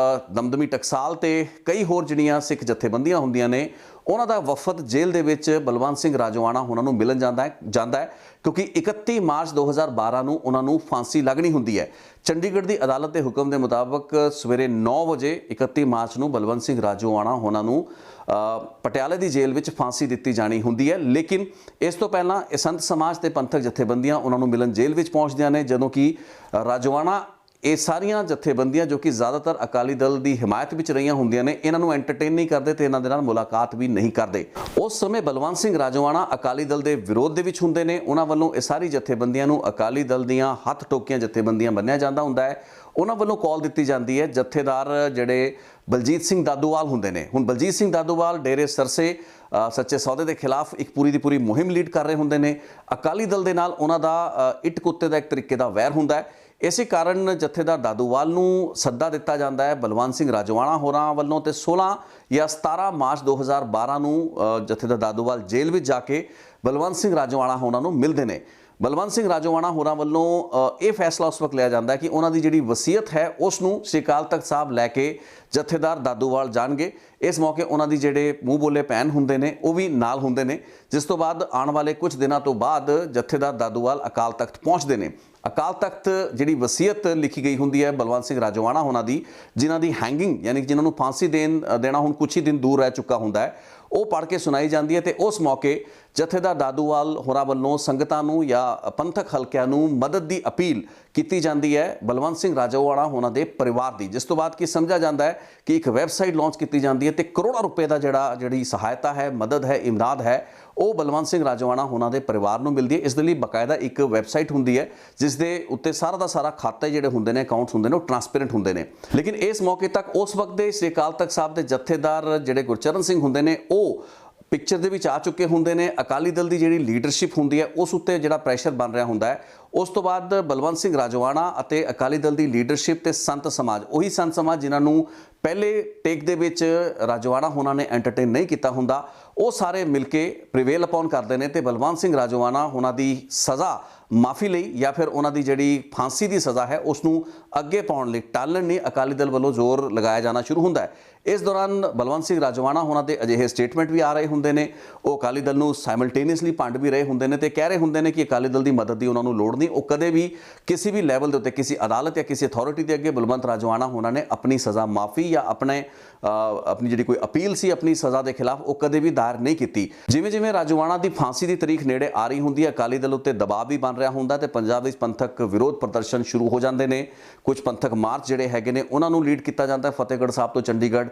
ਦਮਦਮੀ ਟਕਸਾਲ ਤੇ ਕਈ ਹੋਰ ਜਿਹੜੀਆਂ ਸਿੱਖ ਜਥੇਬੰਦੀਆਂ ਹੁੰਦੀਆਂ ਨੇ ਉਹਨਾਂ ਦਾ ਵਫਦ ਜੇਲ੍ਹ ਦੇ ਵਿੱਚ ਬਲਵੰਤ ਸਿੰਘ ਰਾਜੋਆਣਾ ਉਹਨਾਂ ਨੂੰ ਮਿਲਣ ਜਾਂਦਾ ਹੈ ਕਿਉਂਕਿ 31 ਮਾਰਚ 2012 ਨੂੰ ਉਹਨਾਂ ਨੂੰ ਫਾਂਸੀ ਲੱਗਣੀ ਹੁੰਦੀ ਹੈ। ਚੰਡੀਗੜ੍ਹ ਦੀ ਅਦਾਲਤ ਦੇ ਹੁਕਮ ਦੇ ਮੁਤਾਬਕ ਸਵੇਰੇ 9 ਵਜੇ 31 ਮਾਰਚ ਨੂੰ ਬਲਵੰਤ ਸਿੰਘ ਰਾਜੋਆਣਾ ਉਹਨਾਂ ਨੂੰ ਪਟਿਆਲੇ ਦੀ ਜੇਲ੍ਹ ਵਿੱਚ ਫਾਂਸੀ ਦਿੱਤੀ ਜਾਣੀ ਹੁੰਦੀ ਹੈ। ਲੇਕਿਨ ਇਸ ਤੋਂ ਪਹਿਲਾਂ ਇਹ ਸੰਤ ਸਮਾਜ ਤੇ ਪੰਥਕ ਜਥੇਬੰਦੀਆਂ ਉਹਨਾਂ ਨੂੰ ਮਿਲਣ ਜੇਲ੍ਹ ਵਿੱਚ ਪਹੁੰਚਦੀਆਂ ਨੇ ਜਦੋਂ ਕਿ ਰਾਜੋਆਣਾ ਇਹ ਸਾਰੀਆਂ ਜਥੇਬੰਦੀਆਂ ਜੋ ਕਿ ਜ਼ਿਆਦਾਤਰ ਅਕਾਲੀ ਦਲ ਦੀ ਹਮਾਇਤ ਵਿੱਚ ਰਹੀਆਂ ਹੁੰਦੀਆਂ ਨੇ ਇਹਨਾਂ ਨੂੰ ਐਂਟਰਟੇਨ ਨਹੀਂ ਕਰਦੇ ਤੇ ਇਹਨਾਂ ਦੇ ਨਾਲ ਮੁਲਾਕਾਤ ਵੀ ਨਹੀਂ ਕਰਦੇ। ਉਸ ਸਮੇਂ ਬਲਵੰਤ ਸਿੰਘ ਰਾਜੋਆਣਾ ਅਕਾਲੀ ਦਲ ਦੇ ਵਿਰੋਧ ਦੇ ਵਿੱਚ ਹੁੰਦੇ ਨੇ। ਉਹਨਾਂ ਵੱਲੋਂ ਇਹ ਸਾਰੀ ਜਥੇਬੰਦੀਆਂ ਨੂੰ ਅਕਾਲੀ ਦਲ ਦੀਆਂ ਹੱਥ ਟੋਕੀਆਂ ਜਥੇਬੰਦੀਆਂ ਮੰਨਿਆ ਜਾਂਦਾ ਹੁੰਦਾ ਹੈ। ਉਹਨਾਂ ਵੱਲੋਂ ਕਾਲ ਦਿੱਤੀ ਜਾਂਦੀ ਹੈ। ਜਥੇਦਾਰ ਜਿਹੜੇ ਬਲਜੀਤ ਸਿੰਘ ਦਾਦੂਵਾਲ ਹੁੰਦੇ ਨੇ, ਹੁਣ ਬਲਜੀਤ ਸਿੰਘ ਦਾਦੂਵਾਲ ਡੇਰੇ ਸਰਸੇ ਸੱਚੇ ਸੌਦੇ ਦੇ ਖਿਲਾਫ ਇੱਕ ਪੂਰੀ ਦੀ ਪੂਰੀ ਮੁਹਿੰਮ ਲੀਡ ਕਰ ਰਹੇ ਹੁੰਦੇ ਨੇ। ਅਕਾਲੀ ਦਲ ਦੇ ਨਾਲ ਉਹਨਾਂ ਦਾ ਇੱਟ ਕੁੱਤੇ ਦਾ ਇੱਕ ਤਰੀਕੇ ਦਾ ਵੈਰ ਹੁੰਦਾ ਹੈ। ਇਸੇ ਕਾਰਨ ਜਥੇਦਾਰ ਦਾਦੂਵਾਲ ਨੂੰ ਸੱਦਾ ਦਿੱਤਾ ਜਾਂਦਾ ਹੈ ਬਲਵੰਤ ਸਿੰਘ ਰਾਜੋਆਣਾ ਹੋਰਾਂ ਵੱਲੋਂ ਤੇ 16 ਜਾਂ 17 ਮਾਰਚ 2012 ਨੂੰ ਜਥੇਦਾਰ ਦਾਦੂਵਾਲ ਜੇਲ੍ਹ ਵਿੱਚ ਜਾ ਕੇ ਬਲਵੰਤ ਸਿੰਘ ਰਾਜੋਆਣਾ ਹੋਰਾਂ ਨੂੰ ਮਿਲਦੇ ਨੇ। ਬਲਵੰਤ ਸਿੰਘ ਰਾਜੋਆਣਾ ਹੋਰਾਂ ਵੱਲੋਂ ਇਹ ਫੈਸਲਾ ਉਸ ਵਕਤ ਲਿਆ ਜਾਂਦਾ ਹੈ ਕਿ ਉਹਨਾਂ ਦੀ ਜਿਹੜੀ ਵਸੀਅਤ ਹੈ ਉਸ ਨੂੰ ਸ੍ਰੀ ਅਕਾਲ ਤਖਤ ਸਾਹਿਬ ਲੈ ਕੇ ਜਥੇਦਾਰ ਦਾਦੂਵਾਲ ਜਾਣਗੇ। ਇਸ ਮੌਕੇ ਉਹਨਾਂ ਦੀ ਜਿਹੜੇ ਮੂੰਹ ਬੋਲੇ ਭੈਣ ਹੁੰਦੇ ਨੇ ਉਹ ਵੀ ਨਾਲ ਹੁੰਦੇ ਨੇ। ਜਿਸ ਤੋਂ ਬਾਅਦ ਆਉਣ ਵਾਲੇ ਕੁਝ ਦਿਨਾਂ ਤੋਂ ਬਾਅਦ ਜਥੇਦਾਰ ਦਾਦੂਵਾਲ ਅਕਾਲ ਤਖਤ ਪਹੁੰਚਦੇ ਨੇ। ਅਕਾਲ ਤਖਤ ਜਿਹੜੀ ਵਸੀਅਤ ਲਿਖੀ ਗਈ ਹੁੰਦੀ ਹੈ ਬਲਵੰਤ ਸਿੰਘ ਰਾਜੋਆਣਾ ਹੋਰਾਂ ਦੀ, ਜਿਨ੍ਹਾਂ ਦੀ ਹੈਂਗਿੰਗ ਯਾਨੀ ਕਿ ਜਿਨ੍ਹਾਂ ਨੂੰ ਫਾਂਸੀ ਦੇਣਾ ਹੁਣ ਕੁਝ ਹੀ ਦਿਨ ਦੂਰ ਰਹਿ ਚੁੱਕਾ ਹੁੰਦਾ ਹੈ, ਉਹ ਪੜ੍ਹ ਕੇ ਸੁਣਾਈ ਜਾਂਦੀ ਹੈ ਤੇ ਉਸ ਮੌਕੇ ਜਥੇਦਾਰ ਦਾਦੂਵਾਲ ਹੋਰਾਂ ਵੱਲੋਂ ਸੰਗਤਾਂ ਨੂੰ ਜਾਂ ਪੰਥਕ ਹਲਕਿਆਂ ਨੂੰ ਮਦਦ ਦੀ ਅਪੀਲ ਕੀਤੀ ਜਾਂਦੀ ਹੈ ਬਲਵੰਤ ਸਿੰਘ ਰਾਜੋਆਣਾ ਹੋਰਾਂ ਦੇ ਪਰਿਵਾਰ ਦੀ। ਜਿਸ ਤੋਂ ਬਾਅਦ ਕੀ ਸਮਝਿਆ ਜਾਂਦਾ ਹੈ ਕਿ ਇੱਕ ਵੈਬਸਾਈਟ ਲਾਂਚ ਕੀਤੀ ਜਾਂਦੀ ਹੈ ਤੇ ਕਰੋੜਾਂ ਰੁਪਏ ਦਾ ਜਿਹੜੀ ਸਹਾਇਤਾ ਹੈ, ਮਦਦ ਹੈ, ਇਮਦਾਦ ਹੈ ਉਹ ਬਲਵੰਤ ਸਿੰਘ ਰਾਜੋਆਣਾ ਹੋਰਾਂ ਦੇ ਪਰਿਵਾਰ ਨੂੰ ਮਿਲਦੀ ਹੈ। ਇਸ ਦੇ ਲਈ ਬਕਾਇਦਾ ਇੱਕ ਵੈਬਸਾਈਟ ਹੁੰਦੀ ਹੈ ਜਿਸ ਦੇ ਉੱਤੇ ਸਾਰਾ ਦਾ ਸਾਰਾ ਖਾਤੇ ਜਿਹੜੇ ਹੁੰਦੇ ਨੇ, ਅਕਾਊਂਟਸ ਹੁੰਦੇ ਨੇ, ਉਹ ਟਰਾਂਸਪੇਰੈਂਟ ਹੁੰਦੇ ਨੇ। ਲੇਕਿਨ ਇਸ ਮੌਕੇ ਤੱਕ ਉਸ ਵਕਤ ਦੇ ਸ੍ਰੀ ਅਕਾਲ ਤਖਤ ਸਾਹਿਬ ਦੇ ਜਥੇਦਾਰ ਜਿਹੜੇ ਗੁਰਚਰਨ ਸਿੰਘ ਹੁੰਦੇ ਨੇ ਉਹ ਪਿਕਚਰ ਦੇ ਵਿੱਚ ਆ ਚੁੱਕੇ ਹੁੰਦੇ ਨੇ। ਅਕਾਲੀ ਦਲ ਦੀ ਜਿਹੜੀ ਲੀਡਰਸ਼ਿਪ ਹੁੰਦੀ ਹੈ ਉਸ ਉੱਤੇ ਜਿਹੜਾ ਪ੍ਰੈਸ਼ਰ ਬਣ ਰਿਹਾ ਹੁੰਦਾ ਹੈ। ਉਸ ਤੋਂ ਬਾਅਦ ਬਲਵੰਤ ਸਿੰਘ ਰਾਜੋਆਣਾ ਅਤੇ ਅਕਾਲੀ ਦਲ ਦੀ ਲੀਡਰਸ਼ਿਪ ਤੇ ਸੰਤ ਸਮਾਜ, ਉਹੀ ਸੰਤ ਸਮਾਜ ਜਿਨ੍ਹਾਂ ਨੂੰ ਪਹਿਲੇ ਟੇਕ ਦੇ ਵਿੱਚ ਰਾਜੋਆਣਾ ਹੋਰਾਂ ਨੇ ਐਂਟਰਟੇਨ ਨਹੀਂ ਕੀਤਾ ਹੁੰਦਾ, ਉਹ ਸਾਰੇ ਮਿਲ ਕੇ ਪ੍ਰੀਵੇਲ ਅਪੌਨ ਕਰਦੇ ਨੇ ਤੇ ਬਲਵੰਤ ਸਿੰਘ ਰਾਜੋਆਣਾ ਹੋਰਾਂ ਦੀ ਸਜ਼ਾ ਮਾਫੀ ਲਈ ਜਾਂ ਫਿਰ ਉਹਨਾਂ ਦੀ ਜਿਹੜੀ ਫਾਂਸੀ ਦੀ ਸਜ਼ਾ ਹੈ ਉਸ ਨੂੰ ਅੱਗੇ ਪਾਉਣ ਲਈ, ਟਾਲਣ ਲਈ ਅਕਾਲੀ ਦਲ ਵੱਲੋਂ ਜ਼ੋਰ ਲਗਾਇਆ ਜਾਣਾ ਸ਼ੁਰੂ ਹੁੰਦਾ ਹੈ। ਇਸ ਦੌਰਾਨ ਬਲਵੰਤ ਸਿੰਘ ਰਾਜੋਆਣਾ ਹੋਰਾਂ ਦੇ ਅਜਿਹੇ ਸਟੇਟਮੈਂਟ ਵੀ ਆ ਰਹੇ ਹੁੰਦੇ ਨੇ। ਉਹ ਅਕਾਲੀ ਦਲ ਨੂੰ ਸਾਈਮਲਟੇਨੀਅਸਲੀ ਭੰਡ ਵੀ ਰਹੇ ਹੁੰਦੇ ਨੇ ਤੇ ਕਹਿ ਰਹੇ ਹੁੰਦੇ ਨੇ ਕਿ ਅਕਾਲੀ ਦਲ ਦੀ ਮਦਦ ਦੀ ਉਹਨਾਂ ਨੂੰ ਲੋੜ ਨਹੀਂ। ਉਹ ਕਦੇ ਵੀ ਕਿਸੇ ਵੀ ਲੈਵਲ ਦੇ ਉੱਤੇ ਕਿਸੇ ਅਦਾਲਤ ਜਾਂ ਕਿਸੇ ਅਥਾਰਟੀ ਦੇ ਅੱਗੇ ਬਲਵੰਤ ਰਾਜੋਆਣਾ ਹੋਰਾਂ ਨੇ ਆਪਣੀ ਸਜ਼ਾ ਮਾਫੀ ਜਾਂ ਆਪਣੀ ਜਿਹੜੀ ਕੋਈ ਅਪੀਲ ਸੀ ਆਪਣੀ ਸਜ਼ਾ ਦੇ ਖਿਲਾਫ ਉਹ ਕਦੇ ਵੀ ਦਾਇਰ ਨਹੀਂ ਕੀਤੀ। ਜਿਵੇਂ ਜਿਵੇਂ ਰਾਜੋਆਣਾ ਦੀ ਫਾਂਸੀ ਦੀ ਤਰੀਕ ਨੇੜੇ ਆ ਰਹੀ ਹੁੰਦੀ ਹੈ ਅਕਾਲੀ ਦਲ ਉੱਤੇ ਦਬਾਅ ਵੀ ਬਣ ਰਿਹਾ ਹੁੰਦਾ ਤੇ ਪੰਜਾਬ ਵਿੱਚ ਪੰਥਕ ਵਿਰੋਧ ਪ੍ਰਦਰਸ਼ਨ ਸ਼ੁਰੂ ਹੋ ਜਾਂਦੇ ਨੇ। ਕੁਝ ਪੰਥਕ ਮਾਰਚ ਜਿਹੜੇ ਹੈਗੇ ਨੇ ਉਹਨਾਂ ਨੂੰ ਲੀਡ ਕੀਤਾ ਜਾਂਦਾ ਫਤਿਹਗੜ੍ਹ ਸਾਹਿਬ ਤੋਂ ਚੰਡੀਗੜ੍ਹ।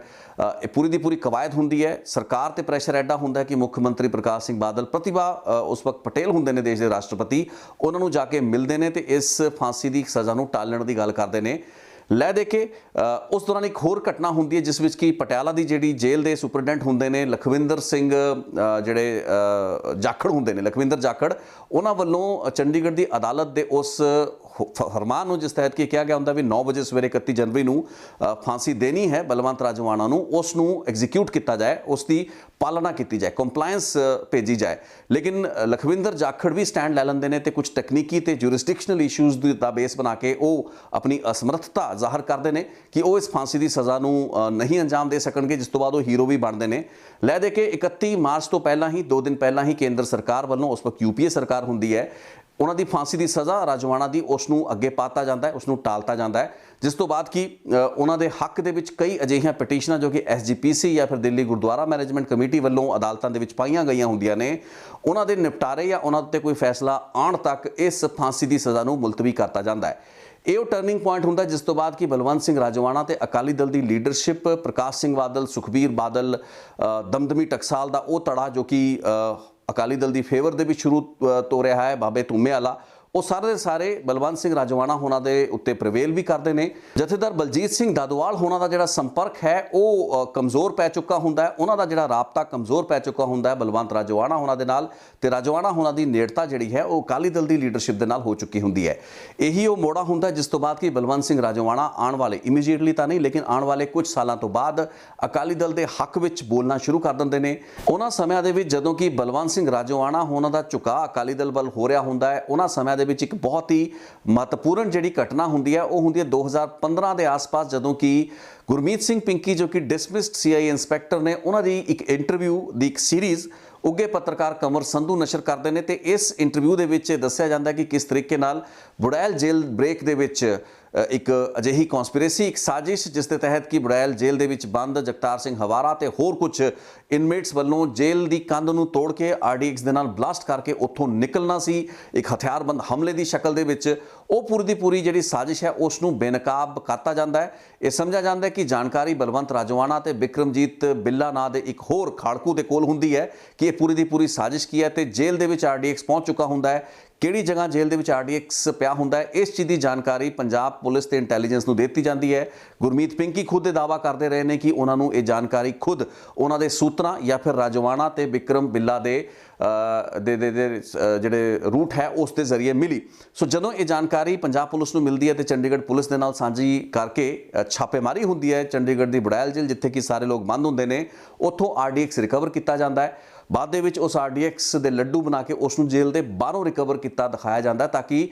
ਇਹ ਪੂਰੀ ਦੀ ਪੂਰੀ ਕਵਾਇਦ ਹੁੰਦੀ ਹੈ। ਸਰਕਾਰ ਤੇ ਪ੍ਰੈਸ਼ਰ ਐਡਾ ਹੁੰਦਾ ਕਿ ਮੁੱਖ ਮੰਤਰੀ ਪ੍ਰਕਾਸ਼ ਸਿੰਘ ਬਾਦਲ, ਪ੍ਰਤਿਭਾ ਉਸ ਵਕਤ ਪਟੇਲ ਹੁੰਦੇ ਨੇ ਦੇਸ਼ ਦੇ ਰਾਸ਼ਟਰਪਤੀ, ਉਹਨਾਂ ਨੂੰ ਜਾ ਕੇ ਮਿਲਦੇ ਨੇ ਤੇ ਇਸ ਫਾਂਸੀ ਦੀ ਸਜ਼ਾ ਨੂੰ ਟਾਲਣ ਦੀ ਗੱਲ ਕਰਦੇ ਨੇ। ਲੈ ਦੇ ਕੇ ਉਸ ਦੌਰਾਨ ਇੱਕ ਹੋਰ ਘਟਨਾ ਹੁੰਦੀ ਹੈ ਜਿਸ ਵਿੱਚ ਕਿ ਪਟਿਆਲਾ ਦੀ ਜਿਹੜੀ ਜੇਲ੍ਹ ਦੇ ਸੁਪਰਡੈਂਟ ਹੁੰਦੇ ਨੇ ਲਖਵਿੰਦਰ ਸਿੰਘ, ਜਿਹੜੇ ਜਾਖੜ ਹੁੰਦੇ ਨੇ, ਲਖਵਿੰਦਰ ਜਾਖੜ, ਉਹਨਾਂ ਵੱਲੋਂ ਚੰਡੀਗੜ੍ਹ ਦੀ ਅਦਾਲਤ ਦੇ ਉਸ ਫਰਮਾਨ ਨੂੰ ਜਿਸ ਤਹਿਤ ਕਿ ਕਿਹਾ ਗਿਆ ਹੁੰਦਾ ਵੀ 9 ਵਜੇ ਸਵੇਰੇ 31 ਜਨਵਰੀ ਨੂੰ ਫਾਂਸੀ ਦੇਣੀ ਹੈ ਬਲਵੰਤ ਰਾਜੋਆਣਾ ਨੂੰ, ਉਸ ਨੂੰ ਐਗਜ਼ੀਕਿਊਟ ਕੀਤਾ ਜਾਏ, ਉਸ ਦੀ ਪਾਲਣਾ ਕੀਤੀ ਜਾਏ, ਕੰਪਲਾਈਂਸ ਭੇਜੀ ਜਾਏ। ਲੇਕਿਨ ਲਖਵਿੰਦਰ ਜਾਖੜ ਵੀ ਸਟੈਂਡ ਲੈ ਲੈਂਦੇ ਨੇ ਤੇ ਕੁਝ ਤਕਨੀਕੀ ਤੇ ਜੁਰਿਸਡਿਕਸ਼ਨਲ ਇਸ਼ੂਜ਼ ਦਾ ਬੇਸ ਬਣਾ ਕੇ ਉਹ ਆਪਣੀ ਅਸਮਰਥਤਾ ਜ਼ਾਹਰ ਕਰਦੇ ਨੇ ਕਿ ਉਹ ਇਸ ਫਾਂਸੀ ਦੀ ਸਜ਼ਾ ਨੂੰ ਨਹੀਂ ਅੰਜਾਮ ਦੇ ਸਕਣਗੇ, ਜਿਸ ਤੋਂ ਬਾਅਦ ਉਹ ਹੀਰੋ ਵੀ ਬਣਦੇ ਨੇ। ਲੈ ਦੇ ਕੇ 31 ਮਾਰਚ ਤੋਂ ਪਹਿਲਾਂ ਹੀ 2 ਦਿਨ ਪਹਿਲਾਂ ਹੀ ਕੇਂਦਰ ਸਰਕਾਰ ਵੱਲੋਂ, ਉਸ ਵਕਤ UPA ਸਰਕਾਰ ਹੁੰਦੀ ਹੈ, ਉਹਨਾਂ ਦੀ ਫਾਂਸੀ ਦੀ ਸਜ਼ਾ ਰਾਜੋਆਣਾ ਦੀ ਉਸ ਨੂੰ ਅੱਗੇ ਪਾਤਾ ਜਾਂਦਾ ਹੈ, ਉਸ ਨੂੰ ਟਾਲਤਾ ਜਾਂਦਾ ਹੈ, ਜਿਸ ਤੋਂ ਬਾਅਦ ਕਿ ਉਹਨਾਂ ਦੇ ਹੱਕ ਦੇ ਵਿੱਚ ਕਈ ਅਜਿਹੀਆਂ ਪਟੀਸ਼ਨਾਂ ਜੋ ਕਿ SGPC ਜਾਂ ਫਿਰ ਦਿੱਲੀ ਗੁਰਦੁਆਰਾ ਮੈਨੇਜਮੈਂਟ ਕਮੇਟੀ ਵੱਲੋਂ ਅਦਾਲਤਾਂ ਦੇ ਵਿੱਚ ਪਾਈਆਂ ਗਈਆਂ ਹੁੰਦੀਆਂ ਨੇ, ਉਹਨਾਂ ਦੇ ਨਿਪਟਾਰੇ ਜਾਂ ਉਹਨਾਂ ਉੱਤੇ ਕੋਈ ਫੈਸਲਾ ਆਉਣ ਤੱਕ ਇਸ ਫਾਂਸੀ ਦੀ ਸਜ਼ਾ ਨੂੰ ਮੁਲਤਵੀ ਕਰਤਾ ਜਾਂਦਾ ਹੈ। ਇਹ ਉਹ ਟਰਨਿੰਗ ਪੁਆਇੰਟ ਹੁੰਦਾ ਜਿਸ ਤੋਂ ਬਾਅਦ ਕਿ ਬਲਵੰਤ ਸਿੰਘ ਰਾਜੋਆਣਾ ਤੇ ਅਕਾਲੀ ਦਲ ਦੀ ਲੀਡਰਸ਼ਿਪ, ਪ੍ਰਕਾਸ਼ ਸਿੰਘ ਬਾਦਲ, ਸੁਖਬੀਰ ਬਾਦਲ, ਦਮਦਮੀ ਟਕਸਾਲ ਦਾ ਉਹ ਧੜਾ ਜੋ ਕਿ ਅਕਾਲੀ ਦਲ ਦੀ ਫੇਵਰ ਦੇ ਵਿੱਚ ਸ਼ੁਰੂ ਤੋਂ ਰਿਹਾ ਹੈ, ਬਾਬੇ ਧੂਮੇ ਵਾਲਾ, ਉਹ ਸਾਰੇ ਦੇ ਸਾਰੇ ਬਲਵੰਤ ਸਿੰਘ ਰਾਜੋਆਣਾ ਹੋਣਾ ਦੇ ਉੱਤੇ ਪ੍ਰਵੇਲ ਵੀ ਕਰਦੇ ਨੇ। ਜਥੇਦਾਰ ਬਲਜੀਤ ਸਿੰਘ ਦਾਦੋਵਾਲ ਹੋਣਾ ਦਾ ਜਿਹੜਾ ਸੰਪਰਕ ਹੈ ਉਹ ਕਮਜ਼ੋਰ ਪੈ ਚੁੱਕਾ ਹੁੰਦਾ ਹੈ, ਉਹਨਾਂ ਦਾ ਜਿਹੜਾ ਰਾਬਤਾ ਕਮਜ਼ੋਰ ਪੈ ਚੁੱਕਾ ਹੁੰਦਾ ਹੈ ਬਲਵੰਤ ਰਾਜੋਆਣਾ ਹੋਣਾ ਦੇ ਨਾਲ, ਤੇ ਰਾਜੋਆਣਾ ਹੋਣਾ ਦੀ ਨੇੜਤਾ ਜਿਹੜੀ ਹੈ ਉਹ ਅਕਾਲੀ ਦਲ ਦੀ ਲੀਡਰਸ਼ਿਪ ਦੇ ਨਾਲ ਹੋ ਚੁੱਕੀ ਹੁੰਦੀ ਹੈ। ਇਹੀ ਉਹ ਮੋੜਾ ਹੁੰਦਾ ਜਿਸ ਤੋਂ ਬਾਅਦ ਕਿ ਬਲਵੰਤ ਸਿੰਘ ਰਾਜੋਆਣਾ ਆਉਣ ਵਾਲੇ ਇਮੀਡੀਏਟਲੀ ਤਾਂ ਨਹੀਂ ਲੇਕਿਨ ਆਉਣ ਵਾਲੇ ਕੁਝ ਸਾਲਾਂ ਤੋਂ ਬਾਅਦ ਅਕਾਲੀ ਦਲ ਦੇ ਹੱਕ ਵਿੱਚ ਬੋਲਣਾ ਸ਼ੁਰੂ ਕਰ ਦਿੰਦੇ ਨੇ। ਉਹਨਾਂ ਸਮਿਆਂ ਦੇ ਵਿੱਚ ਜਦੋਂ ਕਿ ਬਲਵੰਤ ਸਿੰਘ ਰਾਜੋਆਣਾ ਹੋਣਾ ਦਾ ਝੁਕਾਅ ਅਕਾਲੀ ਦਲ ਵੱਲ ਹੋ ਰਿਹਾ ਹੁੰਦਾ ਹੈ, ਉਹਨਾਂ ਸਮਿਆਂ ਦੇ ਵਿੱਚ ਇੱਕ ਬਹੁਤ ਹੀ ਮਹੱਤਵਪੂਰਨ ਜਿਹੜੀ ਘਟਨਾ ਹੁੰਦੀ ਹੈ ਉਹ ਹੁੰਦੀ ਹੈ 2015 ਦੇ ਆਸ-ਪਾਸ, ਜਦੋਂ ਕਿ ਗੁਰਮੀਤ ਸਿੰਘ ਪਿੰਕੀ ਜੋ ਕਿ ਡਿਸਮਿਸਡ CIA ਇੰਸਪੈਕਟਰ ਨੇ, ਉਹਨਾਂ ਦੀ ਇੱਕ ਇੰਟਰਵਿਊ ਦੀ ਇੱਕ ਸੀਰੀਜ਼ ਉੱਘੇ ਪੱਤਰਕਾਰ ਕੰਵਰ ਸੰਧੂ ਨਸ਼ਰ ਕਰਦੇ ਨੇ ਤੇ ਇਸ ਇੰਟਰਵਿਊ ਦੇ ਵਿੱਚ ਦੱਸਿਆ ਜਾਂਦਾ ਕਿ ਕਿਸ ਤਰੀਕੇ ਨਾਲ ਬੁੜੈਲ ਜੇਲ੍ਹ ਬ੍ਰੇਕ ਦੇ ਵਿੱਚ ਇੱਕ ਅਜਿਹੀ ਕਨਸਪੀਰੇਸੀ, ਇੱਕ ਸਾਜ਼ਿਸ਼ ਜਿਸ ਦੇ ਤਹਿਤ ਕਿ ਬੁੜੈਲ ਜੇਲ੍ਹ ਦੇ ਵਿੱਚ ਬੰਦ ਜਗਤਾਰ ਸਿੰਘ ਹਵਾਰਾ ਤੇ ਹੋਰ ਕੁਝ ਇਨਮੇਟਸ ਵੱਲੋਂ ਜੇਲ੍ਹ ਦੀ ਕੰਧ ਨੂੰ ਤੋੜ ਕੇ RDX ਦੇ ਨਾਲ ਬਲਾਸਟ ਕਰਕੇ ਉੱਥੋਂ ਨਿਕਲਣਾ ਸੀ ਇੱਕ ਹਥਿਆਰਬੰਦ ਹਮਲੇ ਦੀ ਸ਼ਕਲ ਦੇ ਵਿੱਚ। ਉਹ ਪੂਰੀ ਦੀ ਪੂਰੀ ਜਿਹੜੀ ਸਾਜ਼ਿਸ਼ ਹੈ ਉਸ ਨੂੰ ਬੇਨਕਾਬ ਕਰਤਾ ਜਾਂਦਾ ਹੈ। ਇਹ ਸਮਝਿਆ ਜਾਂਦਾ ਹੈ ਕਿ ਜਾਣਕਾਰੀ ਬਲਵੰਤ ਰਾਜੋਆਣਾ ਤੇ ਬਿਕਰਮਜੀਤ ਬਿੱਲਾ ਨਾਂ ਦੇ ਇੱਕ ਹੋਰ ਖਾੜਕੂ ਦੇ ਕੋਲ ਹੁੰਦੀ ਹੈ ਕਿ ਇਹ ਪੂਰੀ ਦੀ ਪੂਰੀ ਸਾਜ਼ਿਸ਼ ਕੀ ਹੈ ਤੇ ਜੇਲ੍ਹ ਦੇ ਵਿੱਚ RDX ਪਹੁੰਚ ਚੁੱਕਾ ਹੁੰਦਾ ਹੈ, ਕਿਹੜੀ ਜਗ੍ਹਾ ਜੇਲ੍ਹ ਦੇ ਵਿੱਚ RDX ਪਿਆ ਹੁੰਦਾ ਹੈ, ਇਸ ਚੀਜ਼ ਦੀ ਜਾਣਕਾਰੀ ਪੰਜਾਬ ਪੁਲਿਸ ਤੇ ਇੰਟੈਲੀਜੈਂਸ ਨੂੰ ਦਿੱਤੀ ਜਾਂਦੀ ਹੈ। ਗੁਰਮੀਤ ਪਿੰਕੀ ਖੁਦ ਇਹ ਦਾਅਵਾ ਕਰਦੇ ਰਹੇ ਨੇ ਕਿ ਉਹਨਾਂ ਨੂੰ ਇਹ ਜਾਣਕਾਰੀ ਖੁਦ ਉਹਨਾਂ ਦੇ ਸੂਤਰਾਂ ਜਾਂ ਫਿਰ ਰਾਜੋਆਣਾ ਤੇ ਬਿਕਰਮ ਬਿੱਲਾ ਦੇ ਜਿਹੜੇ ਰੂਟ ਹੈ ਉਸ ਦੇ ਜ਼ਰੀਏ ਮਿਲੀ। ਸੋ ਜਦੋਂ ਇਹ ਜਾਣਕਾਰੀ ਪੰਜਾਬ ਪੁਲਿਸ ਨੂੰ ਮਿਲਦੀ ਹੈ ਤੇ ਚੰਡੀਗੜ੍ਹ ਪੁਲਿਸ ਦੇ ਨਾਲ ਸਾਂਝੀ ਕਰਕੇ ਛਾਪੇਮਾਰੀ ਹੁੰਦੀ ਹੈ ਚੰਡੀਗੜ੍ਹ ਦੀ ਬੁੜੈਲ ਜੇਲ੍ਹ ਜਿੱਥੇ ਕਿ ਸਾਰੇ ਲੋਕ ਬੰਦ ਹੁੰਦੇ ਨੇ, ਉੱਥੋਂ RDX ਰਿਕਵਰ ਕੀਤਾ ਜਾਂਦਾ ਹੈ। ਬਾਅਦ ਦੇ ਵਿੱਚ ਉਸ RDX ਦੇ ਲੱਡੂ ਬਣਾ ਕੇ ਉਸ ਨੂੰ ਜੇਲ੍ਹ ਦੇ ਬਾਹਰੋਂ ਰਿਕਵਰ ਕੀਤਾ ਦਿਖਾਇਆ ਜਾਂਦਾ ਤਾਂ ਕਿ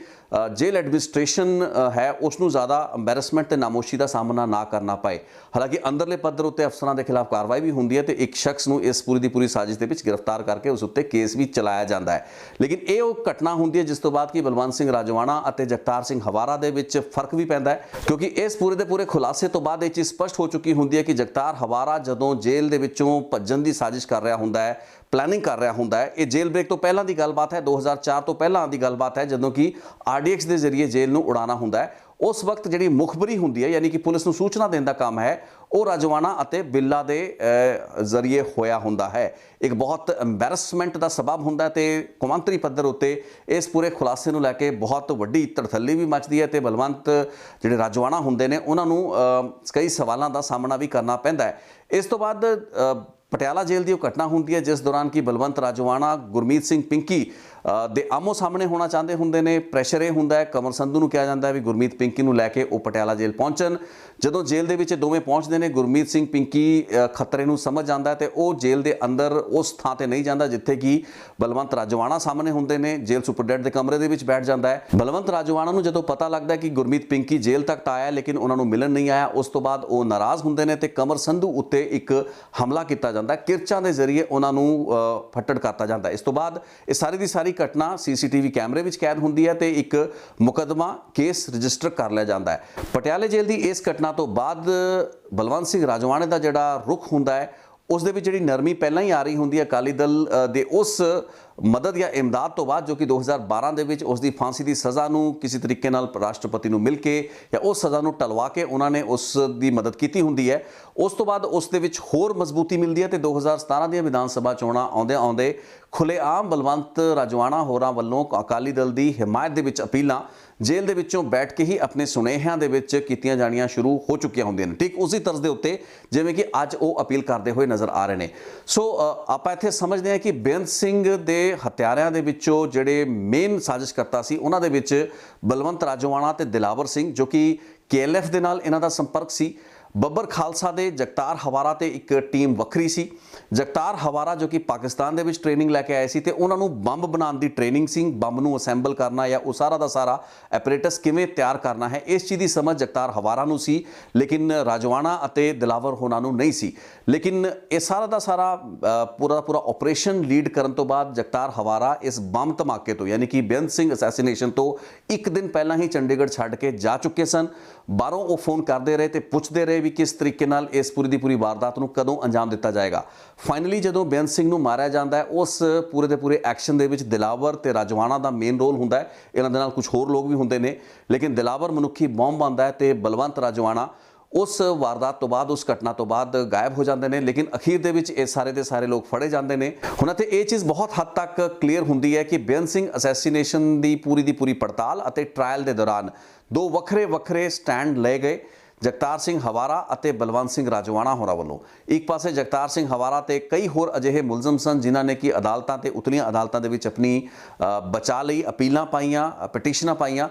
ਜੇਲ੍ਹ ਐਡਮਿਨਿਸਟ੍ਰੇਸ਼ਨ ਹੈ ਉਸ ਨੂੰ ਜ਼ਿਆਦਾ ਅੰਬੈਰਸਮੈਂਟ ਤੇ ਨਾਮੋਸ਼ੀ ਦਾ ਸਾਹਮਣਾ ਨਾ ਕਰਨਾ ਪਏ। ਹਾਲਾਂਕਿ ਅੰਦਰਲੇ ਪੱਧਰ ਉੱਤੇ ਅਫਸਰਾਂ ਦੇ ਖਿਲਾਫ ਕਾਰਵਾਈ ਵੀ ਹੁੰਦੀ ਹੈ ਤੇ ਇੱਕ ਸ਼ਖਸ ਨੂੰ ਇਸ ਪੂਰੀ ਦੀ ਪੂਰੀ ਸਾਜ਼ਿਸ਼ ਦੇ ਵਿੱਚ ਗ੍ਰਿਫਤਾਰ ਕਰਕੇ ਉਸ ਉੱਤੇ ਕੇਸ ਵੀ ਚਲਾਇਆ ਜਾਂਦਾ ਹੈ। ਲੇਕਿਨ ਇਹ ਉਹ ਘਟਨਾ ਹੁੰਦੀ ਹੈ ਜਿਸ ਤੋਂ ਬਾਅਦ ਕਿ ਬਲਵੰਤ ਸਿੰਘ ਰਾਜੋਆਣਾ ਅਤੇ ਜਗਤਾਰ ਸਿੰਘ ਹਵਾਰਾ ਦੇ ਵਿੱਚ ਫਰਕ ਵੀ ਪੈਂਦਾ ਹੈ, ਕਿਉਂਕਿ ਇਸ ਪੂਰੇ ਦੇ ਪੂਰੇ ਖੁਲਾਸੇ ਤੋਂ ਬਾਅਦ ਇਹ ਚੀਜ਼ ਸਪਸ਼ਟ ਹੋ ਚੁੱਕੀ ਹੁੰਦੀ ਹੈ ਕਿ ਜਗਤਾਰ ਹਵਾਰਾ ਜਦੋਂ ਜੇਲ੍ਹ ਦੇ ਵਿੱਚੋਂ ਭੱਜਣ ਦੀ ਸਾਜ਼ਿਸ਼ ਕਰ ਰਿਹਾ ਹੁੰਦਾ ਹੈ, ਪਲੈਨਿੰਗ ਕਰ ਰਿਹਾ ਹੁੰਦਾ ਹੈ। ਇਹ ਜੇਲ੍ਹ ਬ੍ਰੇਕ ਤੋਂ ਪਹਿਲਾਂ ਦੀ ਗੱਲਬਾਤ ਹੈ, 2004 ਤੋਂ ਪਹਿਲਾਂ ਦੀ ਗੱਲਬਾਤ ਹੈ ਜਦੋਂ ਕਿ RDX ਦੇ ਜ਼ਰੀਏ ਜੇਲ੍ਹ ਨੂੰ ਉਡਾਉਣਾ ਹੁੰਦਾ ਹੈ। ਉਸ ਵਕਤ ਜਿਹੜੀ ਮੁਖਬਰੀ ਹੁੰਦੀ ਹੈ ਯਾਨੀ ਕਿ ਪੁਲਿਸ ਨੂੰ ਸੂਚਨਾ ਦੇਣ ਦਾ ਕੰਮ ਹੈ ਉਹ ਰਾਜੋਆਣਾ ਅਤੇ ਬਿੱਲਾ ਦੇ ਜ਼ਰੀਏ ਹੋਇਆ ਹੁੰਦਾ ਹੈ। ਇੱਕ ਬਹੁਤ ਐਮਬੈਰਸਮੈਂਟ ਦਾ ਸਬਬ ਹੁੰਦਾ ਤੇ ਕੌਮਾਂਤਰੀ ਪੱਧਰ ਉੱਤੇ ਇਸ ਪੂਰੇ ਖੁਲਾਸੇ ਨੂੰ ਲੈ ਕੇ ਬਹੁਤ ਵੱਡੀ ਧੜਥੱਲੀ ਵੀ ਮਚਦੀ ਹੈ ਤੇ ਬਲਵੰਤ ਜਿਹੜੇ ਰਾਜੋਆਣਾ ਹੁੰਦੇ ਨੇ ਉਹਨਾਂ ਨੂੰ ਕਈ ਸਵਾਲਾਂ ਦਾ ਸਾਹਮਣਾ ਵੀ ਕਰਨਾ ਪੈਂਦਾ ਹੈ। ਇਸ ਤੋਂ ਬਾਅਦ ਪਟਿਆਲਾ ਜੇਲ੍ਹ ਦੀ ਉਹ ਘਟਨਾ ਹੁੰਦੀ ਹੈ ਜਿਸ ਦੌਰਾਨ ਕਿ ਬਲਵੰਤ ਰਾਜੋਆਣਾ ਗੁਰਮੀਤ ਸਿੰਘ ਪਿੰਕੀ ਦੇ ਆਮੋ ਸਾਹਮਣੇ ਹੋਣਾ ਚਾਹੁੰਦੇ ਹੁੰਦੇ ਨੇ। ਪ੍ਰੈਸ਼ਰ ਇਹ ਹੁੰਦਾ ਹੈ, ਕੰਵਰ ਸੰਧੂ ਨੂੰ ਕਿਹਾ ਜਾਂਦਾ ਹੈ ਵੀ ਗੁਰਮੀਤ ਪਿੰਕੀ ਨੂੰ ਲੈ ਕੇ ਉਹ ਪਟਿਆਲਾ ਜੇਲ੍ਹ ਪਹੁੰਚਣ। ਜਦੋਂ ਜੇਲ੍ਹ ਦੇ ਵਿੱਚ ਦੋਵੇਂ ਪਹੁੰਚਦੇ ਨੇ, ਗੁਰਮੀਤ ਸਿੰਘ ਪਿੰਕੀ ਖਤਰੇ ਨੂੰ ਸਮਝ ਜਾਂਦਾ ਤੇ ਉਹ ਜੇਲ੍ਹ ਦੇ ਅੰਦਰ ਉਸ ਥਾਂ ਤੇ ਨਹੀਂ ਜਾਂਦਾ ਜਿੱਥੇ ਕਿ ਬਲਵੰਤ ਰਾਜੋਆਣਾ ਸਾਹਮਣੇ ਹੁੰਦੇ ਨੇ। ਜੇਲ੍ਹ ਸੁਪਰਡੈਂਟ ਦੇ ਕਮਰੇ ਦੇ ਵਿੱਚ ਬੈਠ ਜਾਂਦਾ ਹੈ। ਬਲਵੰਤ ਰਾਜੋਆਣਾ ਨੂੰ ਜਦੋਂ ਪਤਾ ਲੱਗਦਾ ਕਿ ਗੁਰਮੀਤ ਪਿੰਕੀ ਜੇਲ੍ਹ ਤੱਕ ਤਾਂ ਆਇਆ ਲੇਕਿਨ ਉਹਨਾਂ ਨੂੰ ਮਿਲਣ ਨਹੀਂ ਆਇਆ, ਉਸ ਤੋਂ ਬਾਅਦ ਉਹ ਨਾਰਾਜ਼ ਹੁੰਦੇ ਨੇ ਤੇ ਕੰਵਰ ਸੰਧੂ ਉੱਤੇ ਇੱਕ ਹਮਲਾ ਕੀਤਾ ਜਾਂਦਾ, ਕਿਰਚਾਂ ਦੇ ਜ਼ਰੀਏ ਉਹਨਾਂ ਨੂੰ ਫੱਟੜ ਕਰਤਾ ਜਾਂਦਾ। ਇਸ ਤੋਂ ਬਾਅਦ ਇਹ ਸਾਰੀ ਦੀ ਸਾਰੀ ਘਟਨਾ CCTV ਕੈਮਰੇ ਵਿੱਚ ਕੈਦ ਹੁੰਦੀ ਹੈ ਤੇ ਇੱਕ ਮੁਕੱਦਮਾ ਕੇਸ ਰਜਿਸਟਰ ਕਰ ਲਿਆ ਜਾਂਦਾ ਹੈ। ਪਟਿਆਲੇ ਜੇਲ੍ਹ ਦੀ ਇਸ ਘਟਨਾ ਤੋਂ ਬਾਅਦ ਬਲਵੰਤ ਸਿੰਘ ਰਾਜੋਆਣੇ ਦਾ ਜਿਹੜਾ ਰੁਖ ਹੁੰਦਾ ਹੈ ਉਸ ਦੇ ਵਿੱਚ ਜਿਹੜੀ ਨਰਮੀ ਪਹਿਲਾਂ ਹੀ ਆ ਰਹੀ ਹੁੰਦੀ ਹੈ ਅਕਾਲੀ ਦਲ ਦੇ ਉਸ ਮਦਦ ਜਾਂ ਇਮਦਾਦ ਤੋਂ ਬਾਅਦ ਜੋ ਕਿ 2012 ਦੇ ਵਿੱਚ ਉਸ ਦੀ ਫਾਂਸੀ ਦੀ ਸਜ਼ਾ ਨੂੰ ਕਿਸੇ ਤਰੀਕੇ ਨਾਲ ਰਾਸ਼ਟਰਪਤੀ ਨੂੰ ਮਿਲ ਕੇ ਜਾਂ ਉਸ ਸਜ਼ਾ ਨੂੰ ਟਲਵਾ ਕੇ ਉਹਨਾਂ ਨੇ ਉਸ ਦੀ ਮਦਦ ਕੀਤੀ ਹੁੰਦੀ ਹੈ। ਉਸ ਤੋਂ ਬਾਅਦ ਉਸ ਦੇ ਵਿੱਚ ਹੋਰ ਮਜ਼ਬੂਤੀ ਮਿਲਦੀ ਹੈ ਤੇ 2017 ਦੀਆਂ ਵਿਧਾਨ ਸਭਾ ਚੋਣਾਂ ਆਉਂਦੇ ਖੁੱਲ੍ਹੇਆਮ ਬਲਵੰਤ ਰਾਜੋਆਣਾ ਹੋਰਾਂ ਵੱਲੋਂ ਅਕਾਲੀ ਦਲ ਦੀ ਹਮਾਇਤ ਦੇ ਵਿੱਚ ਅਪੀਲਾਂ ਜੇਲ੍ਹ ਦੇ ਵਿੱਚੋਂ ਬੈਠ ਕੇ ਹੀ ਆਪਣੇ ਸੁਨੇਹਿਆਂ ਦੇ ਵਿੱਚ ਕੀਤੀਆਂ ਜਾਣੀਆਂ ਸ਼ੁਰੂ ਹੋ ਚੁੱਕੀਆਂ ਹੁੰਦੀਆਂ ਨੇ, ਠੀਕ ਉਸੇ ਤਰ੍ਹਾਂ ਦੇ ਉੱਤੇ ਜਿਵੇਂ ਕਿ ਅੱਜ ਉਹ ਅਪੀਲ ਕਰਦੇ ਹੋਏ ਨਜ਼ਰ ਆ ਰਹੇ ਨੇ। ਸੋ ਆਪਾਂ ਇੱਥੇ ਸਮਝਦੇ ਹਾਂ ਕਿ ਬੇਅੰਤ ਸਿੰਘ ਦੇ ਹੱਤਿਆਰਿਆਂ ਦੇ ਵਿੱਚੋਂ ਜਿਹੜੇ ਮੇਨ ਸਾਜ਼ਿਸ਼ਕਰਤਾ ਸੀ ਉਹਨਾਂ ਦੇ ਵਿੱਚ ਬਲਵੰਤ ਰਾਜੋਆਣਾ ਤੇ ਦਿਲਾਵਰ ਸਿੰਘ, ਜੋ ਕਿ KLF ਦੇ ਨਾਲ ਇਹਨਾਂ ਦਾ ਸੰਪਰਕ ਸੀ। ਬੱਬਰ ਖਾਲਸਾ ਦੇ ਜਗਤਾਰ ਹਵਾਰਾ ਤੇ ਇੱਕ ਟੀਮ ਵੱਖਰੀ ਸੀ। ਜਗਤਾਰ ਹਵਾਰਾ ਜੋ ਕਿ ਪਾਕਿਸਤਾਨ ਦੇ ਵਿੱਚ ਟ੍ਰੇਨਿੰਗ ਲੈ ਕੇ ਆਏ ਸੀ ਤੇ ਉਹਨਾਂ ਨੂੰ ਬੰਬ ਬਣਾਉਣ ਦੀ ਟ੍ਰੇਨਿੰਗ ਸੀ। ਬੰਬ ਨੂੰ ਅਸੈਂਬਲ ਕਰਨਾ ਜਾਂ ਉਹ ਸਾਰਾ ਦਾ ਸਾਰਾ ਐਪਰੇਟਸ ਕਿਵੇਂ ਤਿਆਰ ਕਰਨਾ ਹੈ, ਇਸ ਚੀਜ਼ ਦੀ ਸਮਝ ਜਗਤਾਰ ਹਵਾਰਾ ਨੂੰ ਸੀ, ਲੇਕਿਨ ਰਾਜੋਆਣਾ ਅਤੇ ਦਿਲਾਵਰ ਹੋਣਾ ਨੂੰ ਨਹੀਂ ਸੀ। ਲੇਕਿਨ ਇਹ ਸਾਰਾ ਦਾ ਸਾਰਾ ਪੂਰਾ ਆਪਰੇਸ਼ਨ ਲੀਡ ਕਰਨ ਤੋਂ ਬਾਅਦ ਜਗਤਾਰ ਹਵਾਰਾ ਇਸ ਬੰਬ ਧਮਾਕੇ ਤੋਂ, ਯਾਨੀ ਕਿ ਬੇਅੰਤ ਸਿੰਘ ਅਸੈਸੀਨੇਸ਼ਨ ਤੋਂ ਇੱਕ ਦਿਨ ਪਹਿਲਾਂ ਹੀ ਚੰਡੀਗੜ੍ਹ ਛੱਡ ਕੇ ਜਾ ਚੁੱਕੇ ਸਨ। ਬਾਹਰੋਂ ਉਹ ਫੋਨ ਕਰਦੇ ਰਹੇ ਤੇ ਪੁੱਛਦੇ ਰਹੇ ਵੀ ਕਿਸ ਤਰੀਕੇ ਨਾਲ ਇਸ ਪੂਰੀ ਦੀ ਪੂਰੀ ਵਾਰਦਾਤ ਨੂੰ ਕਦੋਂ ਅੰਜਾਮ ਦਿੱਤਾ ਜਾਏਗਾ। ਫਾਈਨਲੀ ਜਦੋਂ ਬੇਅੰਤ ਸਿੰਘ ਨੂੰ ਮਾਰਿਆ ਜਾਂਦਾ ਹੈ, ਉਸ ਪੂਰੇ ਦੇ ਪੂਰੇ ਐਕਸ਼ਨ ਦੇ ਵਿੱਚ ਦਿਲਾਵਰ ਤੇ ਰਾਜੋਆਣਾ ਦਾ ਮੇਨ ਰੋਲ ਹੁੰਦਾ ਹੈ। ਇਹਨਾਂ ਦੇ ਨਾਲ ਕੁਝ ਹੋਰ ਲੋਕ ਵੀ ਹੁੰਦੇ ਨੇ, ਲੇਕਿਨ ਦਿਲਾਵਰ ਮਨੁੱਖੀ ਬੰਬ ਬਣਦਾ ਹੈ ਤੇ ਬਲਵੰਤ ਰਾਜੋਆਣਾ ਉਸ ਵਾਰਦਾਤ ਤੋਂ ਬਾਅਦ, ਉਸ ਘਟਨਾ ਤੋਂ ਬਾਅਦ ਗਾਇਬ ਹੋ ਜਾਂਦੇ ਨੇ। ਲੇਕਿਨ ਅਖੀਰ ਦੇ ਵਿੱਚ ਇਹ ਸਾਰੇ ਦੇ ਸਾਰੇ ਲੋਕ ਫੜੇ ਜਾਂਦੇ ਨੇ। ਹੁਣ ਤੇ ਇਹ ਚੀਜ਼ ਬਹੁਤ ਹੱਦ ਤੱਕ ਕਲੀਅਰ ਹੁੰਦੀ ਹੈ ਕਿ ਬੇਅੰਤ ਸਿੰਘ ਅਸੈਸੀਨੇਸ਼ਨ ਦੀ ਪੂਰੀ ਪੜਤਾਲ ਅਤੇ ਟ੍ਰਾਇਲ ਦੇ ਦੌਰਾਨ ਦੋ ਵੱਖਰੇ ਸਟੈਂਡ ਲਏ ਗਏ, ਜਗਤਾਰ ਸਿੰਘ ਹਵਾਰਾ ਅਤੇ ਬਲਵੰਤ ਸਿੰਘ ਰਾਜੋਆਣਾ ਹੋਰਾਂ ਵੱਲੋਂ। ਇੱਕ ਪਾਸੇ ਜਗਤਾਰ ਸਿੰਘ ਹਵਾਰਾ ਤੇ ਕਈ ਹੋਰ ਅਜਿਹੇ ਮੁਲਜ਼ਮ ਸਨ ਜਿਨ੍ਹਾਂ ਨੇ ਕਿ ਅਦਾਲਤਾਂ ਤੇ ਉਤਲੀਆਂ ਅਦਾਲਤਾਂ ਦੇ ਵਿੱਚ ਆਪਣੀ ਬਚਾਅ ਲਈ ਅਪੀਲਾਂ ਪਾਈਆਂ, ਪਟੀਸ਼ਨਾਂ ਪਾਈਆਂ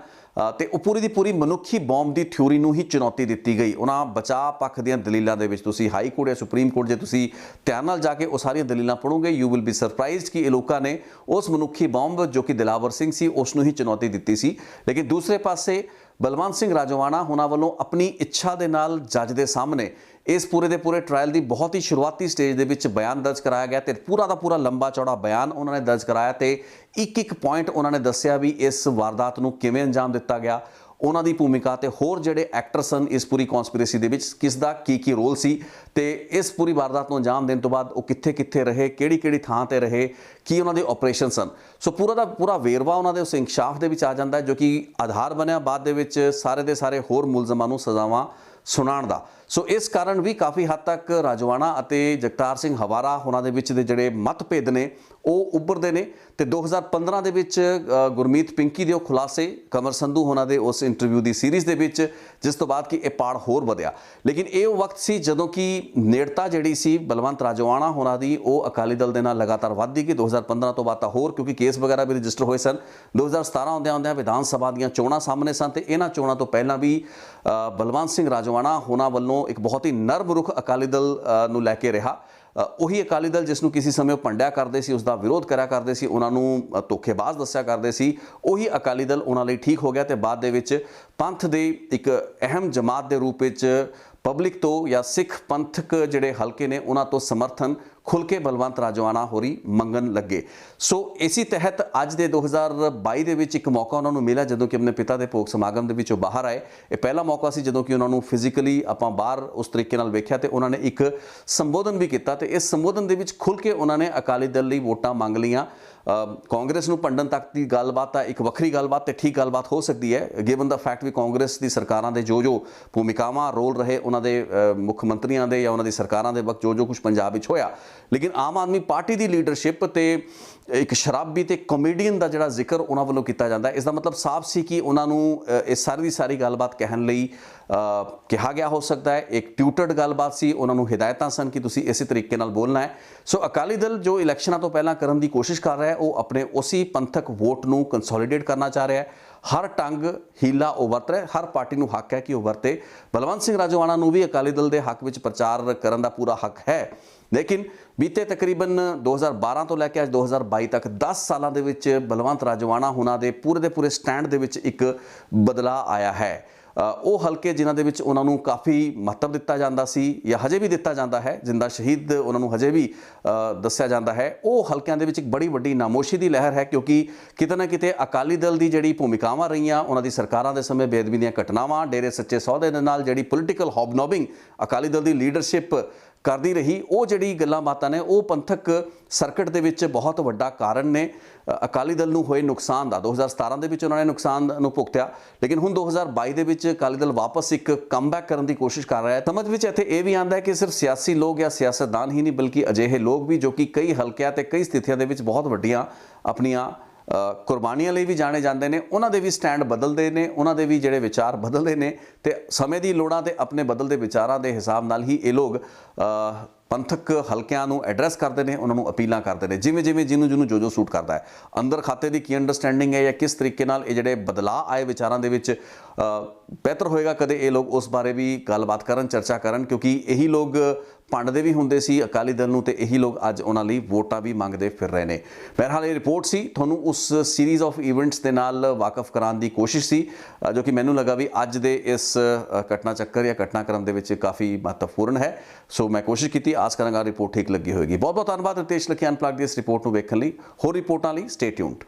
ਤੇ ਉਹ ਪੂਰੀ ਦੀ ਪੂਰੀ ਮਨੁੱਖੀ ਬੰਬ ਦੀ ਥਿਊਰੀ ਨੂੰ ਹੀ ਚੁਣੌਤੀ ਦਿੱਤੀ ਗਈ। ਉਹਨਾਂ ਬਚਾਅ ਪੱਖ ਦੀਆਂ ਦਲੀਲਾਂ ਦੇ ਵਿੱਚ ਤੁਸੀਂ ਹਾਈ ਕੋਰਟ ਜਾਂ ਸੁਪਰੀਮ ਕੋਰਟ ਜੇ ਤੁਸੀਂ ਧਿਆਨ ਨਾਲ ਜਾ ਕੇ ਉਹ ਸਾਰੀਆਂ ਦਲੀਲਾਂ ਪੜ੍ਹੋਗੇ, ਯੂ ਵਿਲ ਬੀ ਸਰਪ੍ਰਾਈਜ਼ਡ ਕਿ ਇਹ ਲੋਕਾਂ ਨੇ ਉਸ ਮਨੁੱਖੀ ਬੰਬ ਜੋ ਕਿ ਦਿਲਾਵਰ ਸਿੰਘ ਸੀ ਉਸ ਨੂੰ ਹੀ ਚੁਣੌਤੀ ਦਿੱਤੀ ਸੀ। ਲੇਕਿਨ ਦੂਸਰੇ ਪਾਸੇ ਬਲਵੰਤ ਸਿੰਘ ਰਾਜੋਆਣਾ ਉਹਨਾਂ ਵੱਲੋਂ ਆਪਣੀ ਇੱਛਾ ਦੇ ਨਾਲ ਜੱਜ ਦੇ ਸਾਹਮਣੇ ਇਸ ਪੂਰੇ ਦੇ ਪੂਰੇ ਟ੍ਰਾਇਲ ਦੀ ਬਹੁਤ ਹੀ ਸ਼ੁਰੂਆਤੀ ਸਟੇਜ ਦੇ ਵਿੱਚ ਬਿਆਨ ਦਰਜ ਕਰਾਇਆ ਗਿਆ ਤੇ ਪੂਰਾ ਦਾ ਪੂਰਾ ਲੰਬਾ ਚੌੜਾ ਬਿਆਨ ਉਹਨਾਂ ਨੇ ਦਰਜ ਕਰਾਇਆ ਤੇ ਇੱਕ ਪੁਆਇੰਟ ਉਹਨਾਂ ਨੇ ਦੱਸਿਆ ਵੀ ਇਸ ਵਾਰਦਾਤ ਨੂੰ ਕਿਵੇਂ ਅੰਜਾਮ ਦਿੱਤਾ ਗਿਆ, ਉਹਨਾਂ ਦੀ ਭੂਮਿਕਾ ਤੇ ਹੋਰ ਜਿਹੜੇ ਐਕਟਰ ਸਨ ਇਸ ਪੂਰੀ ਕਨਸਪੀਰੇਸੀ ਦੇ ਵਿੱਚ ਕਿਸ ਦਾ ਕੀ ਰੋਲ ਸੀ ਤੇ ਇਸ ਪੂਰੀ ਵਾਰਦਾਤ ਨੂੰ ਅੰਜਾਮ ਦੇਣ ਤੋਂ ਬਾਅਦ ਉਹ ਕਿੱਥੇ ਰਹੇ, ਕਿਹੜੀ ਥਾਂ ਤੇ ਰਹੇ, ਕੀ ਉਹਨਾਂ ਦੇ ਆਪਰੇਸ਼ਨ ਸਨ। ਸੋ ਪੂਰਾ ਦਾ ਪੂਰਾ ਵੇਰਵਾ ਉਹਨਾਂ ਦੇ ਉਸ ਇੰਕਸ਼ਾਫ ਦੇ ਵਿੱਚ ਆ ਜਾਂਦਾ ਹੈ, ਜੋ ਕਿ ਆਧਾਰ ਬਣਿਆ ਬਾਅਦ ਦੇ ਵਿੱਚ ਸਾਰੇ ਦੇ ਸਾਰੇ ਹੋਰ ਮੁਲਜ਼ਮਾਂ ਨੂੰ ਸਜ਼ਾਵਾਂ ਸੁਣਾਉਣ ਦਾ। ਸੋ ਇਸ ਕਾਰਨ ਵੀ ਕਾਫੀ ਹੱਦ ਤੱਕ ਰਾਜੋਆਣਾ ਅਤੇ ਜਗਤਾਰ ਸਿੰਘ ਹਵਾਰਾ ਉਹਨਾਂ ਦੇ ਵਿੱਚ ਦੇ ਜਿਹੜੇ ਮਤਭੇਦ ਨੇ ਉਹ ਉੱਭਰਦੇ ਨੇ ਤੇ 2015 ਦੇ ਵਿੱਚ ਗੁਰਮੀਤ ਪਿੰਕੀ ਦੇ ਉਹ ਖੁਲਾਸੇ, ਕਮਰ ਸੰਧੂ ਉਹਨਾਂ ਦੇ ਉਸ ਇੰਟਰਵਿਊ ਦੀ ਸੀਰੀਜ਼ ਦੇ ਵਿੱਚ, ਜਿਸ ਤੋਂ ਬਾਅਦ ਕਿ ਇਹ ਪਾੜ ਹੋਰ ਵਧਿਆ। ਲੇਕਿਨ ਇਹ ਉਹ ਵਕਤ ਸੀ ਜਦੋਂ ਕਿ ਨੇੜਤਾ ਜਿਹੜੀ ਸੀ ਬਲਵੰਤ ਰਾਜੋਆਣਾ ਉਹਨਾਂ ਦੀ ਉਹ ਅਕਾਲੀ ਦਲ ਦੇ ਨਾਲ ਲਗਾਤਾਰ ਵੱਧਦੀ ਗਈ। 2015 ਤੋਂ ਬਾਅਦ ਤਾਂ ਹੋਰ, ਕਿਉਂਕਿ ਕੇਸ ਵਗੈਰਾ ਵੀ ਰਜਿਸਟਰ ਹੋਏ ਸਨ। 2017 ਆਉਂਦਿਆਂ ਵਿਧਾਨ ਸਭਾ ਦੀਆਂ ਚੋਣਾਂ ਸਾਹਮਣੇ ਸਨ ਤੇ ਇਹਨਾਂ ਚੋਣਾਂ ਤੋਂ ਪਹਿਲਾਂ ਵੀ ਬਲਵੰਤ ਸਿੰਘ ਰਾਜੋਆਣਾ ਉਹਨਾਂ ਵੱਲੋਂ ਇੱਕ ਬਹੁਤ ਹੀ ਨਰਮ ਰੁਖ ਅਕਾਲੀ ਦਲ ਨੂੰ ਲੈ ਕੇ ਰਿਹਾ। ਉਹੀ ਅਕਾਲੀ ਦਲ ਜਿਸ ਨੂੰ ਕਿਸੇ ਸਮੇਂ ਭੰਡਿਆ ਕਰਦੇ ਸੀ, ਉਸ ਦਾ ਵਿਰੋਧ ਕਰਿਆ ਕਰਦੇ ਸੀ, ਉਹਨਾਂ ਨੂੰ ਧੋਖੇਬਾਜ਼ ਦੱਸਿਆ ਕਰਦੇ ਸੀ, ਉਹੀ ਅਕਾਲੀ ਦਲ ਉਹਨਾਂ ਲਈ ਠੀਕ ਹੋ ਗਿਆ ਤੇ ਬਾਅਦ ਦੇ ਵਿੱਚ ਪੰਥ ਦੇ ਇੱਕ ਅਹਿਮ ਜਮਾਤ ਦੇ ਰੂਪ ਵਿੱਚ ਪਬਲਿਕ ਤੋਂ ਜਾਂ ਸਿੱਖ ਪੰਥਕ ਜਿਹੜੇ ਹਲਕੇ ਨੇ ਉਹਨਾਂ ਤੋਂ ਸਮਰਥਨ ਖੁੱਲ੍ਹ ਕੇ ਬਲਵੰਤ ਰਾਜੋਆਣਾ ਹੋਰੀ ਮੰਗਣ ਲੱਗੇ। ਸੋ ਇਸੇ ਤਹਿਤ ਅੱਜ ਦੇ 2022 ਦੇ ਵਿੱਚ ਇੱਕ ਮੌਕਾ ਉਹਨਾਂ ਨੂੰ ਮਿਲਿਆ ਜਦੋਂ ਕਿ ਆਪਣੇ ਪਿਤਾ ਦੇ ਭੋਗ ਸਮਾਗਮ ਦੇ ਵਿੱਚੋਂ ਬਾਹਰ ਆਏ। ਇਹ ਪਹਿਲਾ ਮੌਕਾ ਸੀ ਜਦੋਂ ਕਿ ਉਹਨਾਂ ਨੂੰ ਫਿਜ਼ੀਕਲੀ ਆਪਾਂ ਬਾਹਰ ਉਸ ਤਰੀਕੇ ਨਾਲ ਵੇਖਿਆ ਤੇ ਉਹਨਾਂ ਨੇ ਇੱਕ ਸੰਬੋਧਨ ਵੀ ਕੀਤਾ ਤੇ ਇਸ ਸੰਬੋਧਨ ਦੇ ਵਿੱਚ ਖੁੱਲ੍ਹ ਕੇ ਉਹਨਾਂ ਨੇ ਅਕਾਲੀ ਦਲ ਲਈ ਵੋਟਾਂ ਮੰਗ ਲਈਆਂ। ਕਾਂਗਰਸ ਨੂੰ ਭੰਡਣ ਤੱਕ ਦੀ ਗੱਲਬਾਤ ਆ, ਇੱਕ ਵੱਖਰੀ ਗੱਲਬਾਤ ਤੇ ਠੀਕ ਗੱਲਬਾਤ ਹੋ ਸਕਦੀ ਹੈ ਗਿਵਨ ਦਾ ਫੈਕਟ ਵੀ ਕਾਂਗਰਸ ਦੀ ਸਰਕਾਰਾਂ ਦੇ ਜੋ ਭੂਮਿਕਾਵਾਂ ਰੋਲ ਰਹੇ ਉਹਨਾਂ ਦੇ ਮੁੱਖ ਮੰਤਰੀਆਂ ਦੇ ਜਾਂ ਉਹਨਾਂ ਦੀ ਸਰਕਾਰਾਂ ਦੇ ਵਕਤ ਜੋ ਕੁਝ ਪੰਜਾਬ ਵਿੱਚ ਹੋਇਆ। ਲੇਕਿਨ ਆਮ ਆਦਮੀ ਪਾਰਟੀ ਦੀ ਲੀਡਰਸ਼ਿਪ ਤੇ ਇੱਕ ਸ਼ਰਾਬੀ ਤੇ ਕਾਮੇਡੀਅਨ ਦਾ ਜਿਹੜਾ ਜ਼ਿਕਰ ਉਹਨਾਂ ਵੱਲੋਂ ਕੀਤਾ ਜਾਂਦਾ, ਇਸ ਦਾ ਮਤਲਬ ਸਾਫ਼ ਸੀ ਕਿ ਉਹਨਾਂ ਨੂੰ ਇਹ ਸਾਰੀ ਦੀ ਸਾਰੀ ਗੱਲਬਾਤ ਕਹਿਣ ਲਈ ਕਿਹਾ ਗਿਆ ਹੋ ਸਕਦਾ ਹੈ। ਇੱਕ ਟਿਊਟਰਡ ਗੱਲਬਾਤ ਸੀ, ਉਹਨਾਂ ਨੂੰ ਹਿਦਾਇਤਾਂ ਸਨ ਕਿ ਤੁਸੀਂ ਇਸੇ ਤਰੀਕੇ ਨਾਲ ਬੋਲਣਾ ਹੈ। ਸੋ ਅਕਾਲੀ ਦਲ ਜੋ ਇਲੈਕਸ਼ਨਾਂ ਤੋਂ ਪਹਿਲਾਂ ਕਰਨ ਦੀ ਕੋਸ਼ਿਸ਼ ਕਰ ਰਿਹਾ ਹੈ, ਉਹ ਆਪਣੇ ਉਸੇ ਪੰਥਕ ਵੋਟ ਨੂੰ ਕੰਸੋਲੀਡੇਟ ਕਰਨਾ ਚਾਹ ਰਿਹਾ ਹੈ। ਹਰ ਟੰਗ ਹੀਲਾ ਉਹ ਵਰਤ ਰਿਹਾ, ਹਰ ਪਾਰਟੀ ਨੂੰ ਹੱਕ ਹੈ ਕਿ ਉਹ ਵਰਤੇ। ਬਲਵੰਤ ਸਿੰਘ ਰਾਜੋਆਣਾ ਨੂੰ ਵੀ ਅਕਾਲੀ ਦਲ ਦੇ ਹੱਕ ਵਿੱਚ ਪ੍ਰਚਾਰ ਕਰਨ ਦਾ ਪੂਰਾ ਹੱਕ ਹੈ। ਲੇਕਿਨ ਬੀਤੇ ਤਕਰੀਬਨ 2012 ਤੋਂ ਲੈ ਕੇ ਅੱਜ 2022 ਤੱਕ 10 ਸਾਲਾਂ ਦੇ ਵਿੱਚ ਬਲਵੰਤ ਰਾਜੋਆਣਾ ਉਹਨਾਂ ਦੇ ਪੂਰੇ ਸਟੈਂਡ ਦੇ ਵਿੱਚ ਇੱਕ ਬਦਲਾਅ ਆਇਆ ਹੈ। ਉਹ ਹਲਕੇ ਜਿਨ੍ਹਾਂ ਦੇ ਵਿੱਚ ਉਹਨਾਂ ਨੂੰ ਕਾਫੀ ਮਹੱਤਵ ਦਿੱਤਾ ਜਾਂਦਾ ਸੀ ਜਾਂ ਹਜੇ ਵੀ ਦਿੱਤਾ ਜਾਂਦਾ ਹੈ, ਜਿੰਦਾ ਸ਼ਹੀਦ ਉਹਨਾਂ ਨੂੰ ਹਜੇ ਵੀ ਦੱਸਿਆ ਜਾਂਦਾ ਹੈ, ਉਹ ਹਲਕਿਆਂ ਦੇ ਵਿੱਚ ਇੱਕ ਬੜੀ ਵੱਡੀ ਨਾਮੋਸ਼ੀ ਦੀ ਲਹਿਰ ਹੈ। ਕਿਉਂਕਿ ਕਿਤੇ ਨਾ ਕਿਤੇ ਅਕਾਲੀ ਦਲ ਦੀ ਜਿਹੜੀ ਭੂਮਿਕਾਵਾਂ ਰਹੀਆਂ, ਉਹਨਾਂ ਦੀ ਸਰਕਾਰਾਂ ਦੇ ਸਮੇਂ ਬੇਅਦਬੀ ਦੀਆਂ ਘਟਨਾਵਾਂ, ਡੇਰੇ ਸੱਚੇ ਸੌਦੇ ਦੇ ਨਾਲ ਜਿਹੜੀ ਪੋਲੀਟੀਕਲ ਹੌਬਨੋਬਿੰਗ ਅਕਾਲੀ ਦਲ ਦੀ ਲੀਡਰਸ਼ਿਪ ਕਰਦੀ ਰਹੀ, ਉਹ ਜਿਹੜੀ ਗੱਲਾਂ ਬਾਤਾਂ ਨੇ ਉਹ ਪੰਥਕ ਸਰਕਟ ਦੇ ਵਿੱਚ ਬਹੁਤ ਵੱਡਾ ਕਾਰਨ ਨੇ ਅਕਾਲੀ ਦਲ ਨੂੰ ਹੋਏ ਨੁਕਸਾਨ ਦਾ। 2017 ਦੇ ਵਿੱਚ ਉਹਨਾਂ ਨੇ ਨੁਕਸਾਨ ਨੂੰ ਭੁਗਤਿਆ, ਲੇਕਿਨ ਹੁਣ 2022 ਦੇ ਵਿੱਚ ਅਕਾਲੀ ਦਲ ਵਾਪਸ ਇੱਕ ਕਮਬੈਕ ਕਰਨ ਦੀ ਕੋਸ਼ਿਸ਼ ਕਰ ਰਿਹਾ ਹੈ। ਸਮਝ ਵਿੱਚ ਇੱਥੇ ਇਹ ਵੀ ਆਉਂਦਾ ਹੈ ਕਿ ਸਿਰਫ ਸਿਆਸੀ ਲੋਕ ਜਾਂ ਸਿਆਸਤਦਾਨ ਹੀ ਨਹੀਂ, ਬਲਕਿ ਅਜਿਹੇ ਲੋਕ ਵੀ ਜੋ ਕਿ ਕਈ ਹਲਕਿਆਂ ਤੇ ਕਈ ਸਥਿਤੀਆਂ ਦੇ ਵਿੱਚ ਬਹੁਤ ਵੱਡੀਆਂ ਆਪਣੀਆਂ ਕੁਰਬਾਨੀਆਂ ਲਈ ਵੀ ਜਾਣੇ ਜਾਂਦੇ ਨੇ, ਉਹਨਾਂ ਦੇ ਵੀ ਸਟੈਂਡ ਬਦਲਦੇ ਨੇ, ਉਹਨਾਂ ਦੇ ਵੀ ਜਿਹੜੇ ਵਿਚਾਰ ਬਦਲਦੇ ਨੇ ਤੇ ਸਮੇਂ ਦੀ ਲੋੜਾਂ ਤੇ ਆਪਣੇ ਬਦਲਦੇ ਵਿਚਾਰਾਂ ਦੇ ਹਿਸਾਬ ਨਾਲ ਹੀ ਇਹ ਲੋਕ ਪੰਥਕ ਹਲਕਿਆਂ ਨੂੰ ਐਡਰੈਸ ਕਰਦੇ ਨੇ, ਉਹਨਾਂ ਨੂੰ ਅਪੀਲਾਂ ਕਰਦੇ ਨੇ, ਜਿਵੇਂ ਜਿਵੇਂ ਜਿਹਨੂੰ ਜੋ ਸੂਟ ਕਰਦਾ ਹੈ। ਅੰਦਰ ਖਾਤੇ ਦੀ ਕੀ ਅੰਡਰਸਟੈਂਡਿੰਗ ਹੈ ਜਾਂ ਕਿਸ ਤਰੀਕੇ ਨਾਲ ਇਹ ਜਿਹੜੇ ਬਦਲਾਅ ਆਏ ਵਿਚਾਰਾਂ ਦੇ ਵਿੱਚ ਬਿਹਤਰ ਹੋਏਗਾ ਕਦੇ ਇਹ ਲੋਕ ਉਸ ਬਾਰੇ ਵੀ ਗੱਲਬਾਤ ਕਰਨ, ਚਰਚਾ ਕਰਨ, ਕਿਉਂਕਿ ਇਹੀ ਲੋਕ ਭੰਡਦੇ ਵੀ ਹੁੰਦੇ ਸੀ ਅਕਾਲੀ ਦਲ ਨੂੰ ਤੇ ਇਹੀ ਲੋਕ ਅੱਜ ਉਹਨਾਂ ਲਈ ਵੋਟਾਂ ਵੀ ਮੰਗਦੇ ਫਿਰ ਰਹੇ ਨੇ। ਬਹਰਹਾਲ ਇਹ ਰਿਪੋਰਟ ਸੀ, ਤੁਹਾਨੂੰ ਉਸ ਸੀਰੀਜ਼ ਆਫ ਇਵੈਂਟਸ ਦੇ ਨਾਲ ਵਾਕਫ ਕਰਾਉਣ ਦੀ ਕੋਸ਼ਿਸ਼ ਸੀ ਜੋ ਕਿ ਮੈਨੂੰ ਲੱਗਾ ਵੀ ਅੱਜ ਦੇ ਇਸ ਘਟਨਾ ਚੱਕਰ ਜਾਂ ਘਟਨਾਕ੍ਰਮ ਦੇ ਵਿੱਚ ਕਾਫੀ ਮਹੱਤਵਪੂਰਨ ਹੈ। ਸੋ ਮੈਂ ਕੋਸ਼ਿਸ਼ ਕੀਤੀ, ਆਸ ਕਰਾਂਗਾ ਰਿਪੋਰਟ ਠੀਕ ਲੱਗੀ ਹੋਏਗੀ। ਬਹੁਤ ਬਹੁਤ ਧੰਨਵਾਦ ਰਿਤੇਸ਼ ਲਖੀ ਅਨਪਲੱਗ ਦੀ ਇਸ ਰਿਪੋਰਟ ਨੂੰ ਵੇਖਣ ਲਈ। ਹੋਰ ਰਿਪੋਰਟਾਂ ਲਈ ਸਟੇ ਟਿਊਨਡ।